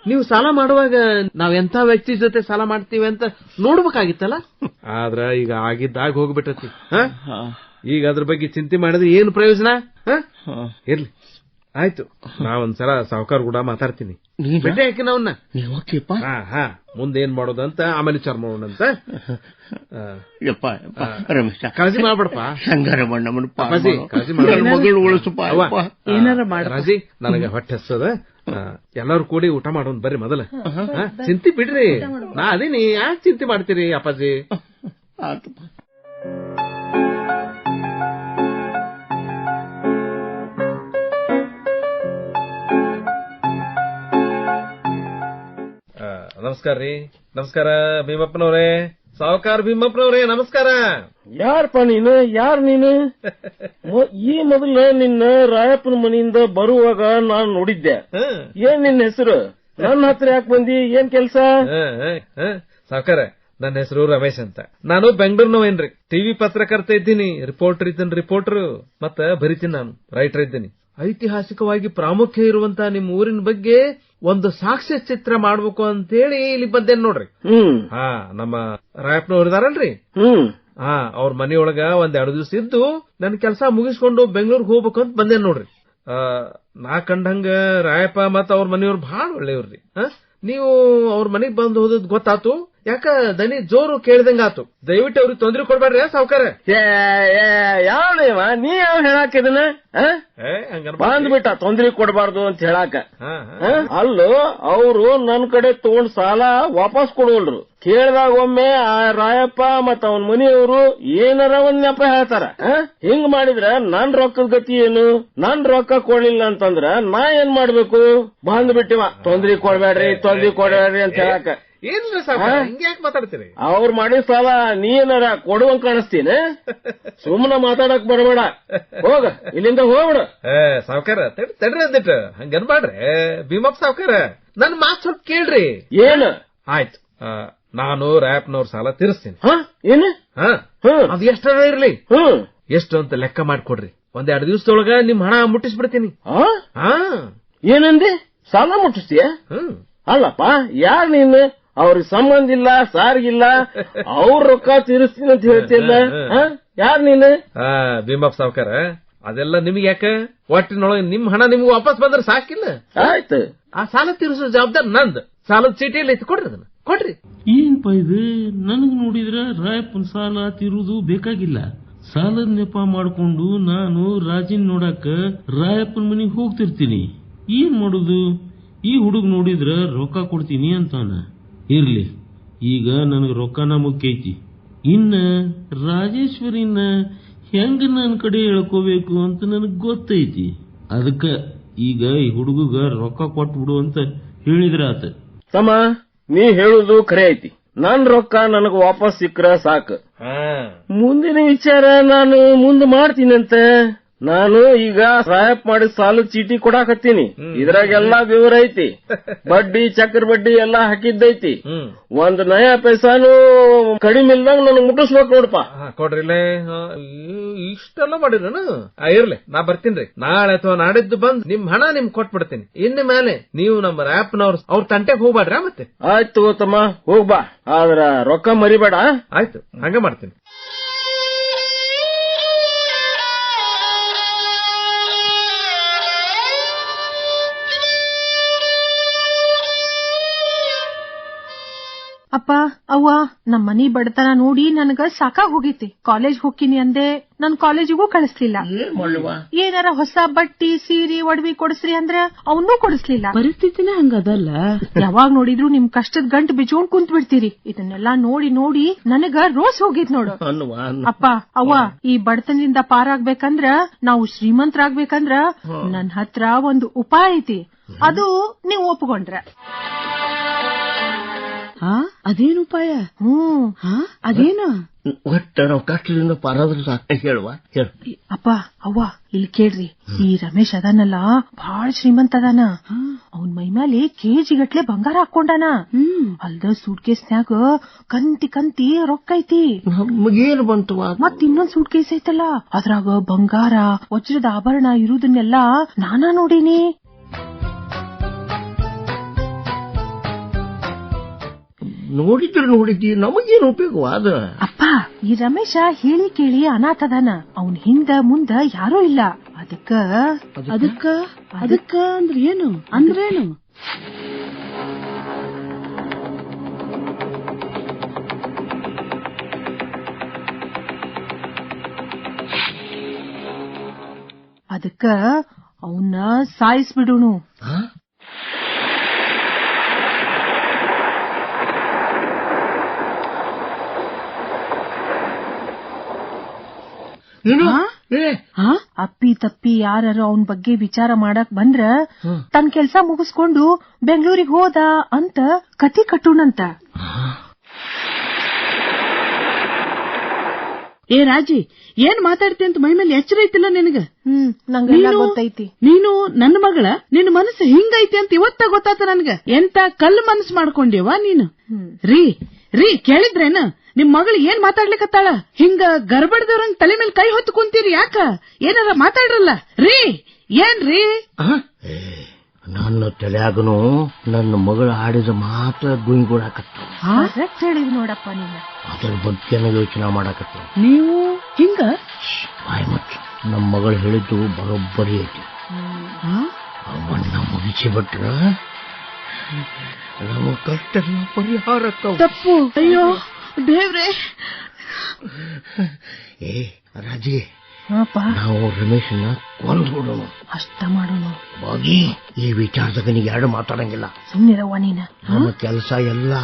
ನೀವು ಸಾಲ ಮಾಡುವಾಗ ನಾವ್ ಎಂತ ವ್ಯಕ್ತಿ ಜೊತೆ ಸಾಲ ಮಾಡ್ತೀವಿ ಅಂತ ನೋಡ್ಬೇಕಾಗಿತ್ತಲ್ಲ. ಆದ್ರ ಈಗ ಆಗಿದ್ದಾಗ ಹೋಗ್ಬಿಟ್ಟತಿ. ಈಗ ಅದ್ರ ಬಗ್ಗೆ ಚಿಂತೆ ಮಾಡಿದ್ರೆ ಏನು ಪ್ರಯೋಜನ? ಇರ್ಲಿ, ಆಯ್ತು. ನಾವೊಂದ್ಸಲ ಸಾಹುಕಾರ ಕೂಡ ಮಾತಾಡ್ತೀನಿ. ಭೇಟಿ ಹಾಕಿ ನಾವನ್ನ. ಮುಂದೇನ್ ಮಾಡೋದಂತ ಆಮೇಲೆ ವಿಚಾರ ಮಾಡೋಣಂತ. ಕಾಳಜಿ ಮಾಡ್ಬೇಡಪ್ಪ. ಕಾಳಜಿ ರಾಜಿ, ನನಗೆ ಹೊಟ್ಟೆ ಹಸ್ತದ. ಎಲ್ಲಾರು ಕೂಡಿ ಊಟ ಮಾಡೋಣ ಬರ್ರಿ ಮೊದಲ. ಚಿಂತೆ ಬಿಡ್ರಿ, ನಾ ಅದೀನಿ. ಯಾಕೆ ಚಿಂತೆ ಮಾಡ್ತೀರಿ ಅಪ್ಪಾಜಿ? ನಮಸ್ಕಾರ ರೀ. ನಮಸ್ಕಾರ ಭೀಮಪ್ಪನವ್ರೆ, ಸಾಹುಕಾರ ಭೀಮಪ್ಪನವ್ರೆ, ನಮಸ್ಕಾರ. ಯಾರಪ್ಪ ನೀನು? ಯಾರ್ ನೀನು? ಈ ಮೊದಲ ನಿನ್ನ ರಾಯಪ್ಪನ ಮನೆಯಿಂದ ಬರುವಾಗ ನಾನು ನೋಡಿದ್ದೆ. ಏನ್ ನಿನ್ನ ಹೆಸರು? ನನ್ನ ಹತ್ರ ಯಾಕೆ ಬಂದಿ? ಏನ್ ಕೆಲ್ಸ? ಸಾಹುಕಾರ, ನನ್ನ ಹೆಸರು ರಮೇಶ್ ಅಂತ. ನಾನು ಬೆಂಗಳೂರಿನವೇನ್ರಿ. ಟಿವಿ ಪತ್ರಕರ್ತ ಇದ್ದೀನಿ, ರಿಪೋರ್ಟರ್ ಇದ್ದೀನಿ. ರಿಪೋರ್ಟರ್ ಮತ್ತ ಬರಿತೀನಿ, ನಾನು ರೈಟರ್ ಇದ್ದೀನಿ. ಐತಿಹಾಸಿಕವಾಗಿ ಪ್ರಾಮುಖ್ಯ ಇರುವಂತಹ ನಿಮ್ ಊರಿನ ಬಗ್ಗೆ ಒಂದು ಸಾಕ್ಷ್ಯ ಚಿತ್ರ ಮಾಡ್ಬೇಕು ಅಂತ ಹೇಳಿ ಇಲ್ಲಿ ಬಂದೇನ್ ನೋಡ್ರಿ. ನಮ್ಮ ರಾಯಪ್ಪನವ್ರು ಇದಾರಲ್ರಿ, ಅವ್ರ ಮನೆಯೊಳಗ 1-2 ದಿವಸ ಇದ್ದು ನನ್ ಕೆಲಸ ಮುಗಿಸ್ಕೊಂಡು ಬೆಂಗಳೂರಿಗೆ ಹೋಗ್ಬೇಕು ಅಂತ ಬಂದೇನ್ ನೋಡ್ರಿ. ನಾ ಕಂಡಂಗ ರಾಯಪ್ಪ ಮತ್ತ ಅವ್ರ ಮನೆಯವ್ರು ಬಹಳ ಒಳ್ಳೆಯವ್ರಿ. ನೀವು ಅವ್ರ ಮನೆಗ್ ಬಂದು ಹೋದದ್ ಗೊತ್ತಾತು. ಯಾಕ ದನಿ ಜೋರು ಕೇಳ್ದಂಗ ಆತು. ದಯವಿಟ್ಟು ಅವ್ರಿಗೆ ತೊಂದ್ರೆ ಕೊಡ್ಬೇಡ್ರಿ ಸಾವುಕಾರ. ಯಾವ ನೀ ಯಾವ ಹೇಳಾಕಿದನ ಬಂದ್ಬಿಟ್ಟ ತೊಂದ್ರೆ ಕೊಡಬಾರ್ದು ಅಂತ ಹೇಳಾಕ. ಅಲ್ಲೂ ಅವರು ನನ್ ಕಡೆ ತಗೊಂಡ್ ಸಾಲ ವಾಪಸ್ ಕೊಡೋಲ್ರು. ಕೇಳ್ದಾಗ ಒಮ್ಮೆ ಆ ರಾಯಪ್ಪ ಮತ್ತ ಅವನ್ ಮನೆಯವರು ಏನಾರ ಒಂದ್ ನೆಪ ಹೇಳ್ತಾರ. ಹಿಂಗ್ ಮಾಡಿದ್ರ ನನ್ ರೊಕ್ಕದ ಗತಿ ಏನು? ನನ್ ರೊಕ್ಕ ಕೊಡ್ಲಿಲ್ಲ ಅಂತಂದ್ರ ನಾ ಏನ್ ಮಾಡ್ಬೇಕು? ಬಂದ್ಬಿಟ್ಟಿವ ತೊಂದ್ರೆ ಕೊಡ್ಬೇಡ್ರಿ ಅಂತ ಹೇಳಾಕ. ಏನ್ರಿ ಹಿಂಗ್ಯಾಕ್ ಮಾತಾಡ್ತೀರಿ? ಅವ್ರು ಮಾಡಿದ ಸಾಲ ನೀ ಏನಾರ ಕೊಡುವಂಗ್ ಕಾಣಿಸ್ತೀನಿ. ಸುಮ್ಮನೆ ಮಾತಾಡಕ್ ಬರಬೇಡ, ಹೋಗ ಇಲ್ಲಿಂದ ಹೋಗ್ಬಿಡ. ಸಾವುಕಾರ ತಡ್ರಿ ಅಂದಿಟ್ಟು ಹಂಗನ್ಬಾಡ್ರಿ. ಭೀಮಪ್ಪ ಸಾವುಕಾರ, ನನ್ ಮಾತ್ ಸ್ವಲ್ಪ ಕೇಳ್ರಿ. ಏನು? ಆಯ್ತು, ನಾನು ರಾಯಪ್ಪನವ್ರ ಸಾಲ ತೀರಿಸ್ತೀನಿ. ಏನು? ಅದು ಎಷ್ಟರ ಇರ್ಲಿ, ಎಷ್ಟು ಅಂತ ಲೆಕ್ಕ ಮಾಡ್ಕೊಡ್ರಿ. 1-2 ದಿವಸದೊಳಗ ನಿಮ್ ಹಣ ಮುಟ್ಟಿಸ್ಬಿಡ್ತೀನಿ. ಏನಂದೆ? ಸಾಲ ಮುಟ್ಟಿಸ್ತೀಯ? ಅಲ್ಲಪ್ಪ, ಯಾರ್ ನೀನು? ಅವ್ರಿಗೆ ಸಂಬಂಧ ಇಲ್ಲ, ಸಾರಿಗಿಲ್ಲ, ಅವ್ರ ರೊಕ್ಕ ತೀರಿಸ್ತೀನಿ ಅಂತ ಹೇಳ್ತಿಲ್ಲ. ಯಾರ್ ನೀನು? ಭೀಮಪ್ಪ ಸಾವುಕಾರ, ಅದೆಲ್ಲ ನಿಮ್ಗೆ ಯಾಕ? ಒಟ್ಟಿನೊಳಗೆ ನಿಮ್ ಹಣ ನಿಮ್ಗೆ ವಾಪಸ್ ಬಂದ್ರೆ ಸಾಕಿಲ್ಲ. ಆಯ್ತು, ಆ ಸಾಲ ತೀರಿಸೋ ಜವಾಬ್ದಾರಿ ನಂದ್. ಸಾಲದ ಚೀಟಿಯಲ್ಲಿ ಐತಿ, ಕೊಡ್ರಿ ಅದನ್ನ ಕೊಡ್ರಿ. ಏನ್ಪ ಇದು? ನನಗ್ ನೋಡಿದ್ರ ರಾಯಪ್ಪನ ಸಾಲ ತೀರುವುದು ಬೇಕಾಗಿಲ್ಲ. ಸಾಲದ ನೆಪ ಮಾಡ್ಕೊಂಡು ನಾನು ರಾಜಿನ್ ನೋಡಾಕ ರಾಯಪ್ಪನ ಮನೆಗೆ ಹೋಗ್ತಿರ್ತೀನಿ. ಏನ್ ಮಾಡುದು? ಈ ಹುಡುಗ ನೋಡಿದ್ರ ರೊಕ್ಕ ಕೊಡ್ತೀನಿ ಅಂತಾನ. ಇರ್ಲಿ, ಈಗ ನನಗ್ ರೊಕ್ಕನ ಮುಖ್ಯ ಐತಿ. ಇನ್ನ ರಾಜೇಶ್ವರಿನ ಹೆಂಗ ನನ್ ಕಡೆ ಹೇಳ್ಕೋಬೇಕು ಅಂತ ನನಗ್ ಗೊತ್ತೈತಿ. ಅದಕ್ಕ ಈಗ ಈ ಹುಡುಗ ರೊಕ್ಕ ಕೊಟ್ಬಿಡು ಅಂತ ಹೇಳಿದ್ರ ಆತ. ತಮ್ಮ, ನೀ ಹೇಳುದು ಖರೆ ಐತಿ. ನನ್ ರೊಕ್ಕ ನನಗ ವಾಪಸ್ ಸಿಕ್ಕ್ರ ಸಾಕು. ಮುಂದಿನ ವಿಚಾರ ನಾನು ಮುಂದೆ ಮಾಡ್ತೀನಂತ. ನಾನು ಈಗ ರಾಯಪ್ ಮಾಡಿದ ಸಾಲ ಚೀಟಿ ಕೊಡಾಕತ್ತೀನಿ. ಇದ್ರಾಗೆಲ್ಲಾ ವಿವರ ಐತಿ. ಬಡ್ಡಿ ಚಕ್ರ ಬಡ್ಡಿ ಎಲ್ಲಾ ಹಾಕಿದ್ದೈತಿ. ಒಂದ್ ನಯಾ ಪೈಸಾನು ಕಡಿಮೆ ಇಲ್ದಂಗ ನನಗೆ ಮುಟ್ಟಿಸ್ಬೇಕು ನೋಡಪ್ಪ. ಕೊಡ್ರಿಲೇ, ಇಷ್ಟೆಲ್ಲ ಮಾಡಿದ್ರನು? ಇರ್ಲಿ, ನಾ ಬರ್ತೀನ್ರಿ. ನಾಳೆ ಅಥವಾ ನಾಡಿದ್ದು ಬಂದ್ ನಿಮ್ ಹಣ ನಿಮ್ ಕೊಟ್ಬಿಡ್ತೀನಿ. ಇನ್ನು ಮೇಲೆ ನೀವು ನಮ್ಮ ರ್ಯಾಪ್ನವ್ರ ಅವ್ರ ತಂಟೆಗೆ ಹೋಗ್ಬೇಡ್ರ. ಮತ್ತೆ ಆಯ್ತು ತಮ್ಮ, ಹೋಗ್ಬಾ. ಆದ್ರ ರೊಕ್ಕ ಮರಿಬೇಡ. ಆಯ್ತು, ಹಂಗ ಮಾಡ್ತೀನಿ. ಅಪ್ಪ ಅವ್ವ, ನಮ್ ಮನಿ ಬಡತನ ನೋಡಿ ನನಗ ಸಾಕಾಗ್ ಹೋಗೈತಿ. ಕಾಲೇಜ್ ಹೋಗ್ತೀನಿ ಅಂದೆ, ನನ್ ಕಾಲೇಜಿಗೂ ಕಳಿಸ್ಲಿಲ್ಲ. ಏನಾರ ಹೊಸ ಬಟ್ಟಿ ಸೀರೆ ಒಡವಿ ಕೊಡಿಸ್ರಿ ಅಂದ್ರ ಅವನ್ನೂ ಕೊಡಿಸ್ಲಿಲ್ಲ. ಪರಿಸ್ಥಿತಿನೇ ಹಂಗದಲ್ಲ. ಯಾವಾಗ್ ನೋಡಿದ್ರು ನಿಮ್ ಕಷ್ಟದ ಗಂಟು ಬಿಚ್ಕೊಂಡ್ ಕುಂತ್ ಬಿಡ್ತೀರಿ. ಇದನ್ನೆಲ್ಲಾ ನೋಡಿ ನೋಡಿ ನನಗ ರೋಸ್ ಹೋಗಿತ್ ನೋಡು. ಅಪ್ಪ ಅವ್ವ, ಈ ಬಡತನದಿಂದ ಪಾರಾಗ್ಬೇಕಂದ್ರ, ನಾವು ಶ್ರೀಮಂತರಾಗ್ಬೇಕಂದ್ರ ನನ್ ಹತ್ರ ಒಂದು ಉಪಾಯ ಐತಿ. ಅದು ನೀವು ಒಪ್ಕೊಂಡ್ರ. ಅದೇನು ಉಪಾಯ? ಅದೇನು? ಒಟ್ಟ ನಾವು ಕಷ್ಟದಿಂದ ಪಾರಾದ್ರೆ ಸಾಕ. ಹೇಳುವ, ಹೇಳು. ಅಪ್ಪ ಅವ್ವ, ಇಲ್ಲಿ ಕೇಳ್ರಿ. ಈ ರಮೇಶ್ ಅದಾನಲ್ಲ, ಬಾಳ ಶ್ರೀಮಂತ ಅದಾನ. ಅವನ್ ಮೈ ಮೇಲೆ ಕೆಜಿ ಗಟ್ಲೆ ಬಂಗಾರ ಹಾಕೊಂಡಾನ. ಅಲ್ದ ಸೂಟ್ ಕೇಸ್ನ್ಯಾಗ ಕಂತಿ ಕಂತಿ ರೊಕ್ಕ ಐತಿ. ನಮಗೇನು ಬಂತು? ಮತ್ ಇನ್ನೊಂದ್ ಸೂಟ್ ಕೇಸ್ ಐತಲ್ಲ, ಅದ್ರಾಗ ಬಂಗಾರ ವಜ್ರದ ಆಭರಣ ಇರುವುದನ್ನೆಲ್ಲಾ ನಾನಾ ನೋಡೀನಿ. ನೋಡಿದ್ದಿ, ನಮಗೇನು ಉಪಯೋಗವಾದ? ಅಪ್ಪ, ಈ ರಮೇಶ ಹೇಳಿ ಕೇಳಿ ಅನಾಥದಾನ. ಅವನ್ ಹಿಂದ ಮುಂದ ಯಾರೂ ಇಲ್ಲ. ಅದಕ್ಕ ಅಂದ್ರೆ ಏನು? ಅಂದ್ರೇನು? ಅದಕ್ಕ ಅವನ್ನ ಸಾಯಿಸ್ಬಿಡುನು. ಅಪ್ಪಿ ತಪ್ಪಿ ಯಾರು ಅವನ್ ಬಗ್ಗೆ ವಿಚಾರ ಮಾಡಕ್ ಬಂದ್ರ ತನ್ ಕೆಲ್ಸ ಮುಗಿಸ್ಕೊಂಡು ಬೆಂಗಳೂರಿಗೆ ಹೋದ ಅಂತ ಕತಿ ಕಟ್ಟುನಂತ. ಏ ರಾಜಿ, ಏನ್ ಮಾತಾಡ್ತಿ ಅಂತ ಮೈ ಮೇಲೆ ಎಚ್ಚರ ಐತಿಲ್ಲ ನಿನಗ? ನಂಗೆಲ್ಲ ಗೊತ್ತೈತಿ. ನೀನು ನನ್ನ ಮಗಳ, ನಿನ್ನ ಮನಸ್ಸು ಹಿಂಗೈತಿ ಅಂತ ಇವತ್ತ ಗೊತ್ತಾತ ನನ್ಗ. ಎಂತ ಕಲ್ಲು ಮನಸ್ಸು ಮಾಡ್ಕೊಂಡ್ಯವ ನೀನು? ರೀ ಕೇಳಿದ್ರೇನ? ನಿಮ್ ಮಗಳು ಏನ್ ಮಾತಾಡ್ಲಿಕತ್ತಾಳ? ಹಿಂಗ ಗರ್ಭಡ್ದವ್ರಂಗ್ ತಲೆ ಮೇಲೆ ಕೈ ಹೊತ್ತು ಕುಂತೀರಿ ಯಾಕ? ಏನಾರ ಮಾತಾಡ್ರಲ್ಲ ರೀ. ಏನ್ರೀ? ನನ್ನ ತಲೆಯಾಗನು ನನ್ನ ಮಗಳು ಆಡಿದ ಮಾತ್ರ ಗುಂಗುಡಾಕತ್ತ. ಹೇಳಿದ್ ನೋಡಪ್ಪ ನೀನು. ಅದರ ಬಗ್ಗೆ ಯೋಚನೆ ಮಾಡಾಕತ್ತ. ನೀವು ಹಿಂಗ ಬಾಯ್ ಮತ್ ನಮ್ಮ ಮಗಳು ಹೇಳಿದ್ದು ಬರೋಬ್ಬರಿ ಐತಿ. ಅವನ್ನ ಮುಗಿಸಿ ಬಿಟ್ರ ನಮ್ಮ ಕಷ್ಟ ಪರಿಹಾರಕ್ಕ. ತಪ್ಪು. ಅಯ್ಯೋ ದೇವ್ರೆ. ಏ ರಾಜಿ, ನಾವು ರಮೇಶನ್ನ ಕೊಂದ್ಬಿಡೋಣ. ಅಷ್ಟ ಮಾಡೋಣ ಬಾಗಿ. ಈ ವಿಚಾರದಾಗ ನೀ ಎರಡು ಮಾತಾಡಂಗಿಲ್ಲ. ಸುಮ್ಮನಿರವ್ವ ನೀನ. ನಮ್ಮ ಕೆಲಸ ಎಲ್ಲ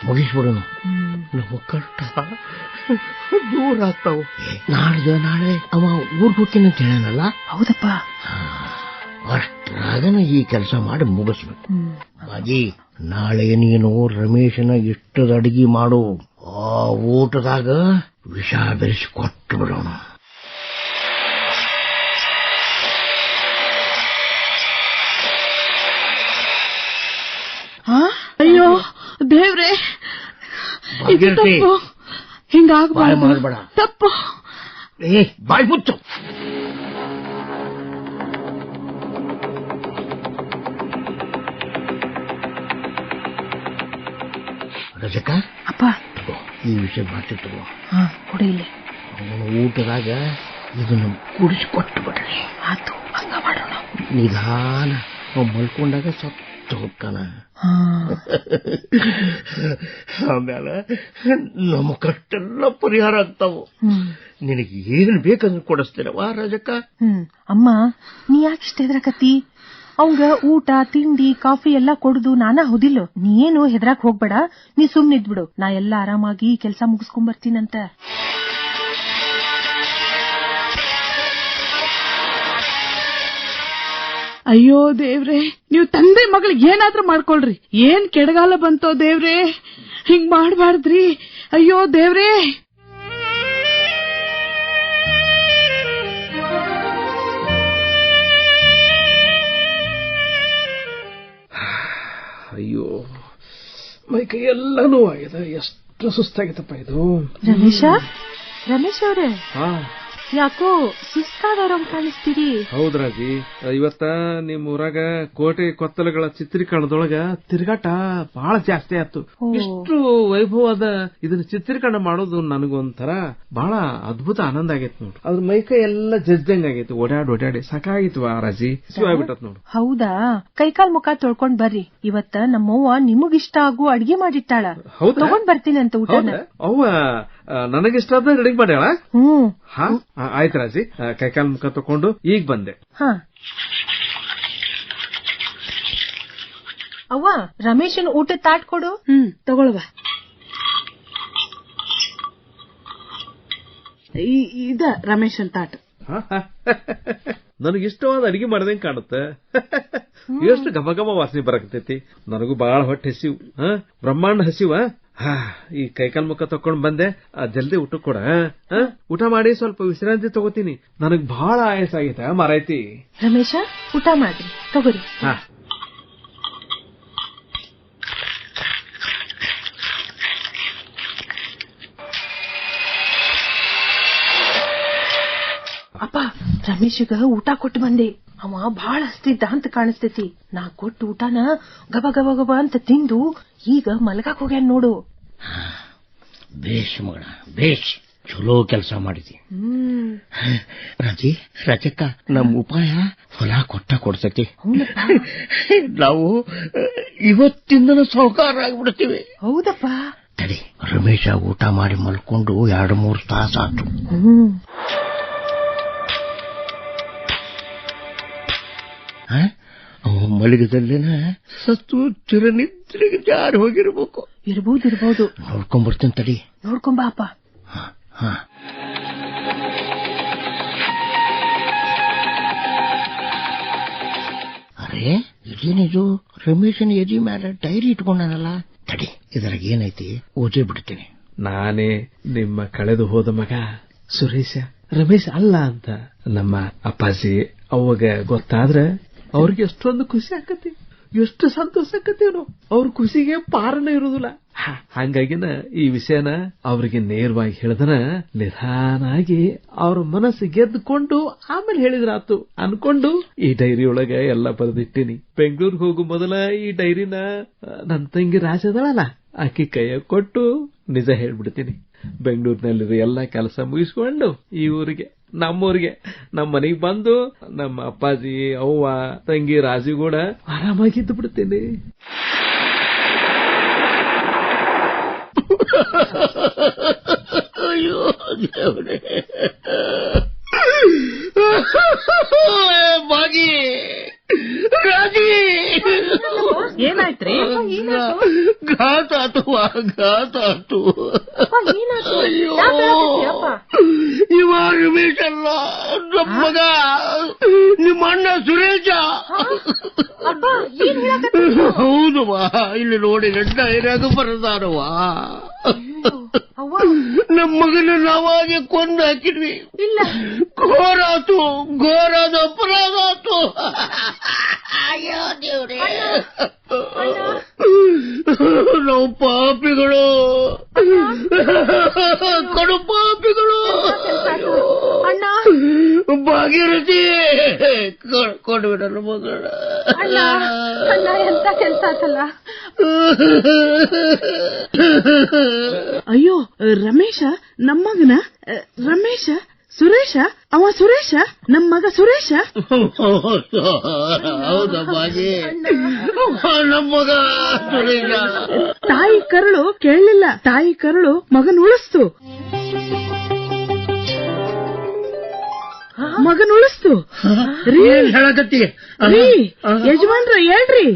ಮುಗಿಸ್ಬಿಡೋಣ. ನಮ್ಮ ಕಷ್ಟ ದೂರ ಆಗ್ತಾವ. ನಾಳೆ ಅವ ಊರ್ಗ್ ಹೋಗ್ತೀನಿ ಅಂತ ಹೇಳನಲ್ಲ? ಹೌದಪ್ಪ. ಅಷ್ಟ್ರಾಗನ ಈ ಕೆಲಸ ಮಾಡಿ ಮುಗಿಸ್ಬೇಕು. ಬಾಗಿ, ನಾಳೆ ನೀನು ರಮೇಶನ ಇಷ್ಟದ ಅಡಿಗೆ ಮಾಡು. ಆ ಊಟದಾಗ ವಿಷ ಬೆರೆಸಿ ಕೊಟ್ಟು ಬಿಡೋಣ. ಅಯ್ಯೋ ದೇವ್ರೆ, ಹಿಂಗಾಗಬೇಡ. ತಪ್ಪು. ಬಾಯ್ ಮುಚ್ಚು. ರಜಕ, ಅಪ್ಪ, ಈ ವಿಷಯ ಮಾತು ತಗೋ. ಕುಡಿಲಿ. ಅವನು ಊಟದಾಗ ಇದನ್ನು ಕುಡಿಸಿಕೊಟ್ಟು ಬಿಡ್ರಿ. ಆತು, ಹಂಗ ಮಾಡೋಣ. ನಿಧಾನ ಮಲ್ಕೊಂಡಾಗ ಸತ್ತು ಹೋಗ್ತಾನ. ಆಮೇಲೆ ನಮ್ಮ ಕಷ್ಟೆಲ್ಲ ಪರಿಹಾರ ಆಗ್ತಾವ. ನಿನಗೆ ಏನ್ ಬೇಕಂದ್ರೆ ಕೊಡಿಸ್ತೇನವಾ ರಜಕ? ಅಮ್ಮ, ನೀ ಯಾಕಿಷ್ಟ ಹೆದರಕತ್ತಿ? ಅವಂಗ ಊಟ ತಿಂಡಿ ಕಾಫಿ ಎಲ್ಲಾ ಕೊಡುದು ನಾನಾ ಹೌದಿಲ್ಲ. ನೀ ಏನು ಹೆದರಾಕ್ ಹೋಗ್ಬೇಡ. ನೀ ಸುಮ್ನಿದ್ಬಿಡು. ನಾ ಎಲ್ಲಾ ಆರಾಮಾಗಿ ಕೆಲ್ಸ ಮುಗಿಸ್ಕೊಂಡ್ ಬರ್ತೀನಂತ. ಅಯ್ಯೋ ದೇವ್ರೆ, ನೀವು ತಂದೆ ಮಗಳಿಗೆ ಏನಾದ್ರೂ ಮಾಡ್ಕೊಳ್ರಿ. ಏನ್ ಕೆಡಗಾಲ ಬಂತೋ ದೇವ್ರೆ, ಹಿಂಗ್ ಮಾಡ್ಬಾರ್ದ್ರಿ. ಅಯ್ಯೋ ದೇವ್ರೆ. ಅಯ್ಯೋ ಮೈ ಕೈ ಎಲ್ಲ ನೋವಾಗಿದೆ, ಎಷ್ಟು ಸುಸ್ತಾಗಿತ್ತಪ್ಪ ಇದು. ರಮೇಶ್ ಅವ್ರೆ, ಯಾಕೋ ಸುಸ್ತಾದವ್ರಂಗ್ ಕಾಣಿಸ್ತೀರಿ? ಹೌದ್ರಾಜಿ, ಇವತ್ತ ನಿಮ್ ಊರಾಗ ಕೋಟೆ ಕೊತ್ತಲಗಳ ಚಿತ್ರೀಕರಣದೊಳಗ ತಿರುಗಾಟ ಬಹಳ ಜಾಸ್ತಿ ಆಯ್ತು. ಇಷ್ಟು ವೈಭವದ ಇದನ್ನ ಚಿತ್ರೀಕರಣ ಮಾಡೋದು ನನಗೊಂಥರ ಬಹಳ ಅದ್ಭುತ ಆನಂದ ಆಗೈತಿ ನೋಡ್ರಿ. ಅದ್ರ ಮೈಕೈ ಎಲ್ಲ ಜಜ್ಜಂಗ್ ಆಗೈತಿ, ಓಡಾಡಿ ಸಾಕಾಗಿತ್ತು ರಾಜಿ, ಆಗ್ಬಿಟ್ಟತ್ ನೋಡ್ರಿ. ಹೌದಾ? ಕೈಕಾಲ್ ಮುಖ ತೊಳ್ಕೊಂಡ್ ಬರ್ರಿ, ಇವತ್ತ ನಮ್ಮವ್ವ ನಿಮಗಿಷ್ಟ ಆಗು ಅಡ್ಗೆ ಮಾಡಿಟ್ಟಾಳ, ತಗೊಂಡ್ ಬರ್ತೀನಿ ಅಂತ ಊಟನ. ಅವ್ವ ನನಗಿಷ್ಟ ಆದ ರೆಡಿ ಮಾಡ್ಯಾಳ? ಆಯ್ತು ರಾಜಿ, ಕೈಕಾಲ್ ಮುಖ ತಕೊಂಡು ಈಗ ಬಂದೆ. ಅವ್ವ, ರಮೇಶನ್ ಊಟ ತಾಟ್ ಕೊಡು. ತಗೊಳ್ವ. ಇದ ರಮೇಶನ್ ತಾಟ್. ನನಗಿಷ್ಟವಾದ ಅಡಿಗೆ ಮಾಡ್ದಂಗ್ ಕಾಣುತ್ತೆ. ಎಷ್ಟು ಘಮ ಘಮ ವಾಸನೆ ಬರಕತೈತಿ. ನನಗೂ ಬಹಳ ಹೊಟ್ಟೆ ಹಸಿವು, ಬ್ರಹ್ಮಾಂಡ ಹಸಿವ. ಈ ಕೈಕಾಲ್ ಮುಖ ತಕೊಂಡ್ ಬಂದೆ, ಜಲ್ದಿ ಊಟ ಕೊಡ. ಊಟ ಮಾಡಿ ಸ್ವಲ್ಪ ವಿಶ್ರಾಂತಿ ತಗೋತೀನಿ, ನನಗ್ ಬಹಳ ಆಯಾಸ ಆಗೈತೆ ಮಾರೈತಿ. ರಮೇಶ, ಊಟ ಮಾಡ್ರಿ, ತಗೋರಿ. ಅಪ್ಪ, ರಮೇಶಗ ಊಟ ಕೊಟ್ಟು ಬಂದೆ. ಅವ ಬಹಳ ಹಸ್ತಿದ್ದ ಅಂತ ಕಾಣಿಸ್ತೈತಿ. ನಾ ಕೊಟ್ಟು ಊಟನ ಗಬ ಗಬ ಗಬ ಅಂತ ತಿಂದು ಈಗ ಮಲಗಾಕ್ ಹೋಗ್ಯಾನ ನೋಡು. ಬೇಷ್ ಮಗಳ, ಬೇಷ್, ಚಲೋ ಕೆಲಸ ಮಾಡಿದಿ. ರಾಜಿ, ರಜಕ್ಕ, ನಮ್ ಉಪಾಯ ಹೊಲ ಕೊಡ್ಸತಿ. ನಾವು ಇವತ್ತಿಂದನೂ ಸಾಹುಕಾರ ಆಗ್ಬಿಡ್ತೀವಿ. ಹೌದಪ್ಪ. ತಡಿ, ರಮೇಶ ಊಟ ಮಾಡಿ ಮಲ್ಕೊಂಡು 2-3 ತಾಸು ಆತು. ಮಲಗದಲ್ಲೇನ ಸತ್ತು ಚಿರನಿದ್ರೆಗೆ ಜಾರಿ ಹೋಗಿರ್ಬೇಕು. ಇರ್ಬೋದು. ನೋಡ್ಕೊಂಡ್ಬರ್ತೇನೆ, ತಡಿ. ನೋಡ್ಕೊಂಬಾಪ. ಅರೇ, ಇದೇನಿದು? ರಮೇಶನ್ ಎದಿ ಮೇಲೆ ಡೈರಿ ಇಟ್ಕೊಂಡನಲ್ಲ. ತಡಿ, ಇದ್ರಾಗ ಏನೈತಿ ಓದೇ ಬಿಡ್ತೀನಿ. ನಾನೇ ನಿಮ್ಮ ಕಳೆದು ಹೋದ ಮಗ ಸುರೇಶ, ರಮೇಶ್ ಅಲ್ಲ ಅಂತ ನಮ್ಮ ಅಪ್ಪಾಜಿ ಅವಾಗ ಗೊತ್ತಾದ್ರೆ ಅವ್ರಿಗೆ ಎಷ್ಟೊಂದು ಖುಷಿ ಆಕತಿ, ಎಷ್ಟು ಸಂತೋಷ ಆಕತಿವ್ನು. ಅವ್ರ ಖುಷಿಗೆ ಪಾರನ ಇರುದಿಲ್ಲ. ಹಂಗಾಗಿನ ಈ ವಿಷಯನ ಅವ್ರಿಗೆ ನೇರವಾಗಿ ಹೇಳಿದನ ನಿಧಾನಾಗಿ ಅವ್ರ ಮನಸ್ಸು ಗೆದ್ದುಕೊಂಡು ಆಮೇಲೆ ಹೇಳಿದ್ರಾತು ಅನ್ಕೊಂಡು ಈ ಡೈರಿ ಒಳಗ ಎಲ್ಲ ಬರೆದಿಟ್ಟಿನಿ. ಬೆಂಗಳೂರಿಗೆ ಹೋಗು ಮೊದಲ ಈ ಡೈರಿನ ನನ್ ತಂಗಿ ರಾಜದಳಲ್ಲ ಆಕಿ ಕೈಯ ಕೊಟ್ಟು ನಿಜ ಹೇಳ್ಬಿಡ್ತೀನಿ. ಬೆಂಗಳೂರಿನಲ್ಲಿರೋ ಎಲ್ಲಾ ಕೆಲಸ ಮುಗಿಸ್ಕೊಂಡು ಈ ಊರಿಗೆ, ನಮ್ಮೂರಿಗೆ, ನಮ್ಮ ಮನೆಗೆ ಬಂದು ನಮ್ಮ ಅಪ್ಪಾಜಿ, ಅವ್ವ, ತಂಗಿ ರಾಜು ಕೂಡ ಆರಾಮಾಗಿದ್ದು ಬಿಡ್ತೀನಿ. ಅಯ್ಯೋ ದೇವರೇ, ಬಾಗಿ, ರಾಜಿ, ಏನಾಯ್ತ್ರಿ? ಘಾತ ಆತು. ಅಯ್ಯೋ, ಇವ ರಮೇಶ್ ಅಲ್ಲ, ನಮ್ಮ ಮಗ, ನಿಮ್ಮ ಅಣ್ಣ ಸುರೇಶ. ಹೌದವಾ, ಇಲ್ಲಿ ನೋಡಿ ಡೈರಾಗ ಬರದಾರವಾ. ನಮ್ಮ ಮಗನ ನಾವಾಗೆ ಕೊಂದು ಹಾಕಿದ್ವಿ. ಘೋರಾದ ಅಪರಾಧ ಆತು. ಅಯ್ಯೋ ದೇವ್ರೇ, ನಾವು ಪಾಪಿಗಳು, ಕಡು ಪಾಪಿಗಳು. ಭಾಗೀರಥಿ, ಕೊಡ್ಬಿಡಲ್ಲ ಮಗಳ. ಎಂತ ಕೆಲ್ಸ ಆತಲ್ಲ. ಅಯ್ಯೋ, ರಮೇಶ ನಮ್ಮಗನ? ರಮೇಶ? ಸುರೇಶ? ಅವ ಸುರೇಶ? ನಮ್ಮ ಮಗ ಸುರೇಶ? ಹೌದಾ ಬಾಜಿ, ನಮ್ಮ ಮಗ ಸುರೇಶ. ತಾಯಿ ಕರಳು ಕೇಳಲಿಲ್ಲ, ತಾಯಿ ಕರಳು ಮಗನ್ ಉಳಿಸ್ತು. ಹೇಳಕತ್ತಿ ಯಜಮಾನ್ರ ಹೇಳ್ರಿ,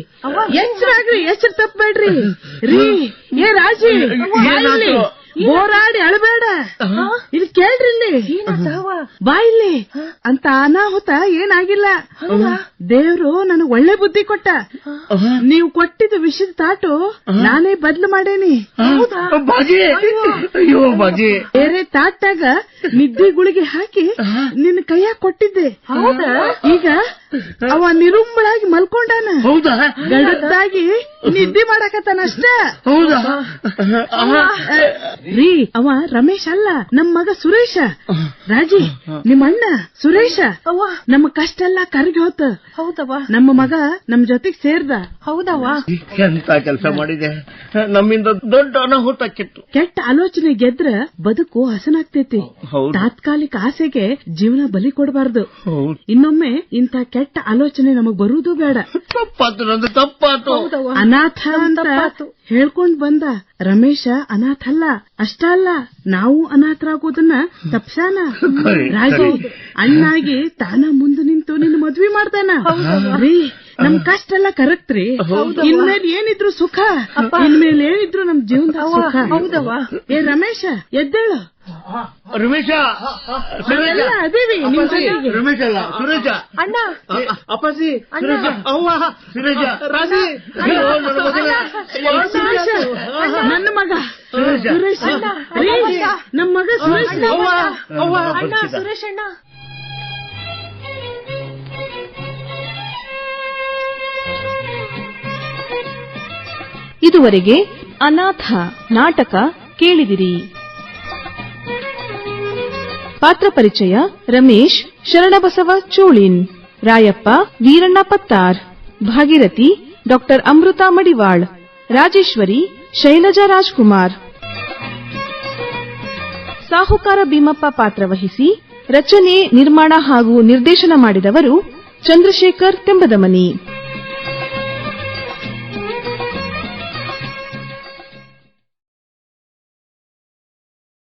ಎಚ್ಚರಾಗ್ರಿ, ಎಚ್ಚರ ತಪ್ಪಬೇಡ್ರಿ ರೀ. ಏ ರಾಜಿ, ಹೋರಾಡಿ ಅಳಬೇಡ, ಇಲ್ಲಿ ಕೇಳ್ರಿ, ಇಲ್ಲಿ ಬಾ, ಇಲ್ಲಿ ಅಂತ ಅನಾಹುತ ಏನಾಗಿಲ್ಲ. ದೇವ್ರು ನನಗ್ ಒಳ್ಳೆ ಬುದ್ಧಿ ಕೊಟ್ಟ. ನೀವು ಕೊಟ್ಟಿದ್ದು ವಿಷದ ತಾಟು ನಾನೇ ಬದ್ಲು ಮಾಡೇನಿ. ಬೇರೆ ತಾಟಾಗ ನಿದ್ದೆ ಗುಳಿಗೆ ಹಾಕಿ ನಿನ್ನ ಕೈಯಾಗ ಕೊಟ್ಟಿದ್ದೆ. ಈಗ ಅವ ನಿರುಮ್ಮಳಾಗಿ ಮಲ್ಕೊಂಡಾನ. ಹೌದಾ? ಗಡದ್ದಾಗಿ ನಿದ್ದೆ ಮಾಡಕತ್ತಾನ ಅಷ್ಟ. ಹೌದಾ? ರೀ, ಅವ ರಮೇಶ್ ಅಲ್ಲ, ನಮ್ ಮಗ ಸುರೇಶ. ರಾಜಿ, ನಿಮ್ಮ ಅಣ್ಣ ಸುರೇಶ. ನಮ್ಮ ಕಷ್ಟ ಎಲ್ಲ ಕರಗಿ ಹೋತ. ಹೌದವ್ವ. ನಮ್ಮ ಮಗ ನಮ್ ಜೊತೆಗ್ ಸೇರ್ದ. ಹೌದವ್ವ. ಎಂತ ಕೆಲಸ ಮಾಡಿದೆ, ನಮ್ಮಿಂದ ದೊಡ್ಡ ಅನಾಹುತ ಆಕಿತ್ತು. ಕೆಟ್ಟ ಆಲೋಚನೆ ಗೆದ್ರ ಬದುಕು ಹಸನಾಗ್ತೈತಿ. ಹೌದು. ತಾತ್ಕಾಲಿಕ ಆಸೆಗೆ ಜೀವನ ಬಲಿ ಕೊಡಬಾರ್ದು. ಹೌದು. ಇನ್ನೊಮ್ಮೆ ಇಂತ ಕೆಟ್ಟ ಆಲೋಚನೆ ನಮಗ್ ಬರುವುದು ಬೇಡ. ತಪ್ಪಾತು, ನಂದು ತಪ್ಪಾತು. ಅನಾಥ ಅಂತ ಹೇಳ್ಕೊಂಡ್ ಬಂದ ರಮೇಶ ಅನಾಥ ಅಲ್ಲ. ಅಷ್ಟ ಅಲ್ಲ, ನಾವು ಅನಾಥರಾಗೋದನ್ನ ತಪ್ಸಾನ. ರಾಜಿ, ಅಣ್ಣಾಗಿ ತಾನ ಮುಂದೆ ನಿಂತು ನಿನ್ನ ಮದ್ವಿ ಮಾಡ್ತಾನ. ರೀ, ನಮ್ ಕಷ್ಟ ಎಲ್ಲ ಕರಕ್ತ್ರಿ. ಇನ್ಮೇಲೆ ಏನಿದ್ರು ಸುಖ, ಇನ್ಮೇಲೆ ಏನಿದ್ರು ನಮ್ ಜೀವನದ ಸುಖ. ಹೌದವ್ವ. ಏ ರಮೇಶ, ಎದ್ದೇಳು. ರಮೇಶ, ನಾವೆಲ್ಲ ಅದೀವಿ ನಿಮ್ ಜೊತೆಗೆ. ರಮೇಶ ಅಲ್ಲ, ಸುರೇಶ. ಅಣ್ಣ, ಅಪ್ಪಾಜಿ, ಸುರೇಶ, ಅವ್ವ, ಸುರೇಶ, ರಾಜಿ, ಸುರೇಶ, ನನ್ನ ಮಗ ಸುರೇಶ. ರೀ, ನಮ್ ಮಗ ಸುರೇಶ. ಅಣ್ಣ, ಸುರೇಶ್ ಅಣ್ಣ. ಇದುವರೆಗೆ ಅನಾಥ ನಾಟಕ ಕೇಳಿದಿರಿ. ಪಾತ್ರ ಪರಿಚಯ: ರಮೇಶ್ ಶರಣಬಸವ ಚೂಳಿನ್, ರಾಯಪ್ಪ ವೀರಣ್ಣ ಪತ್ತಾರ್, ಭಾಗೀರಥಿ ಡಾ ಅಮೃತಾ ಮಡಿವಾಳ್, ರಾಜೇಶ್ವರಿ ಶೈಲಜಾ ರಾಜ್ಕುಮಾರ್. ಸಾಹುಕಾರ ಭೀಮಪ್ಪ ಪಾತ್ರವಹಿಸಿ ರಚನೆ, ನಿರ್ಮಾಣ ಹಾಗೂ ನಿರ್ದೇಶನ ಮಾಡಿದವರು ಚಂದ್ರಶೇಖರ್ ತೆಂಬದಮನಿ.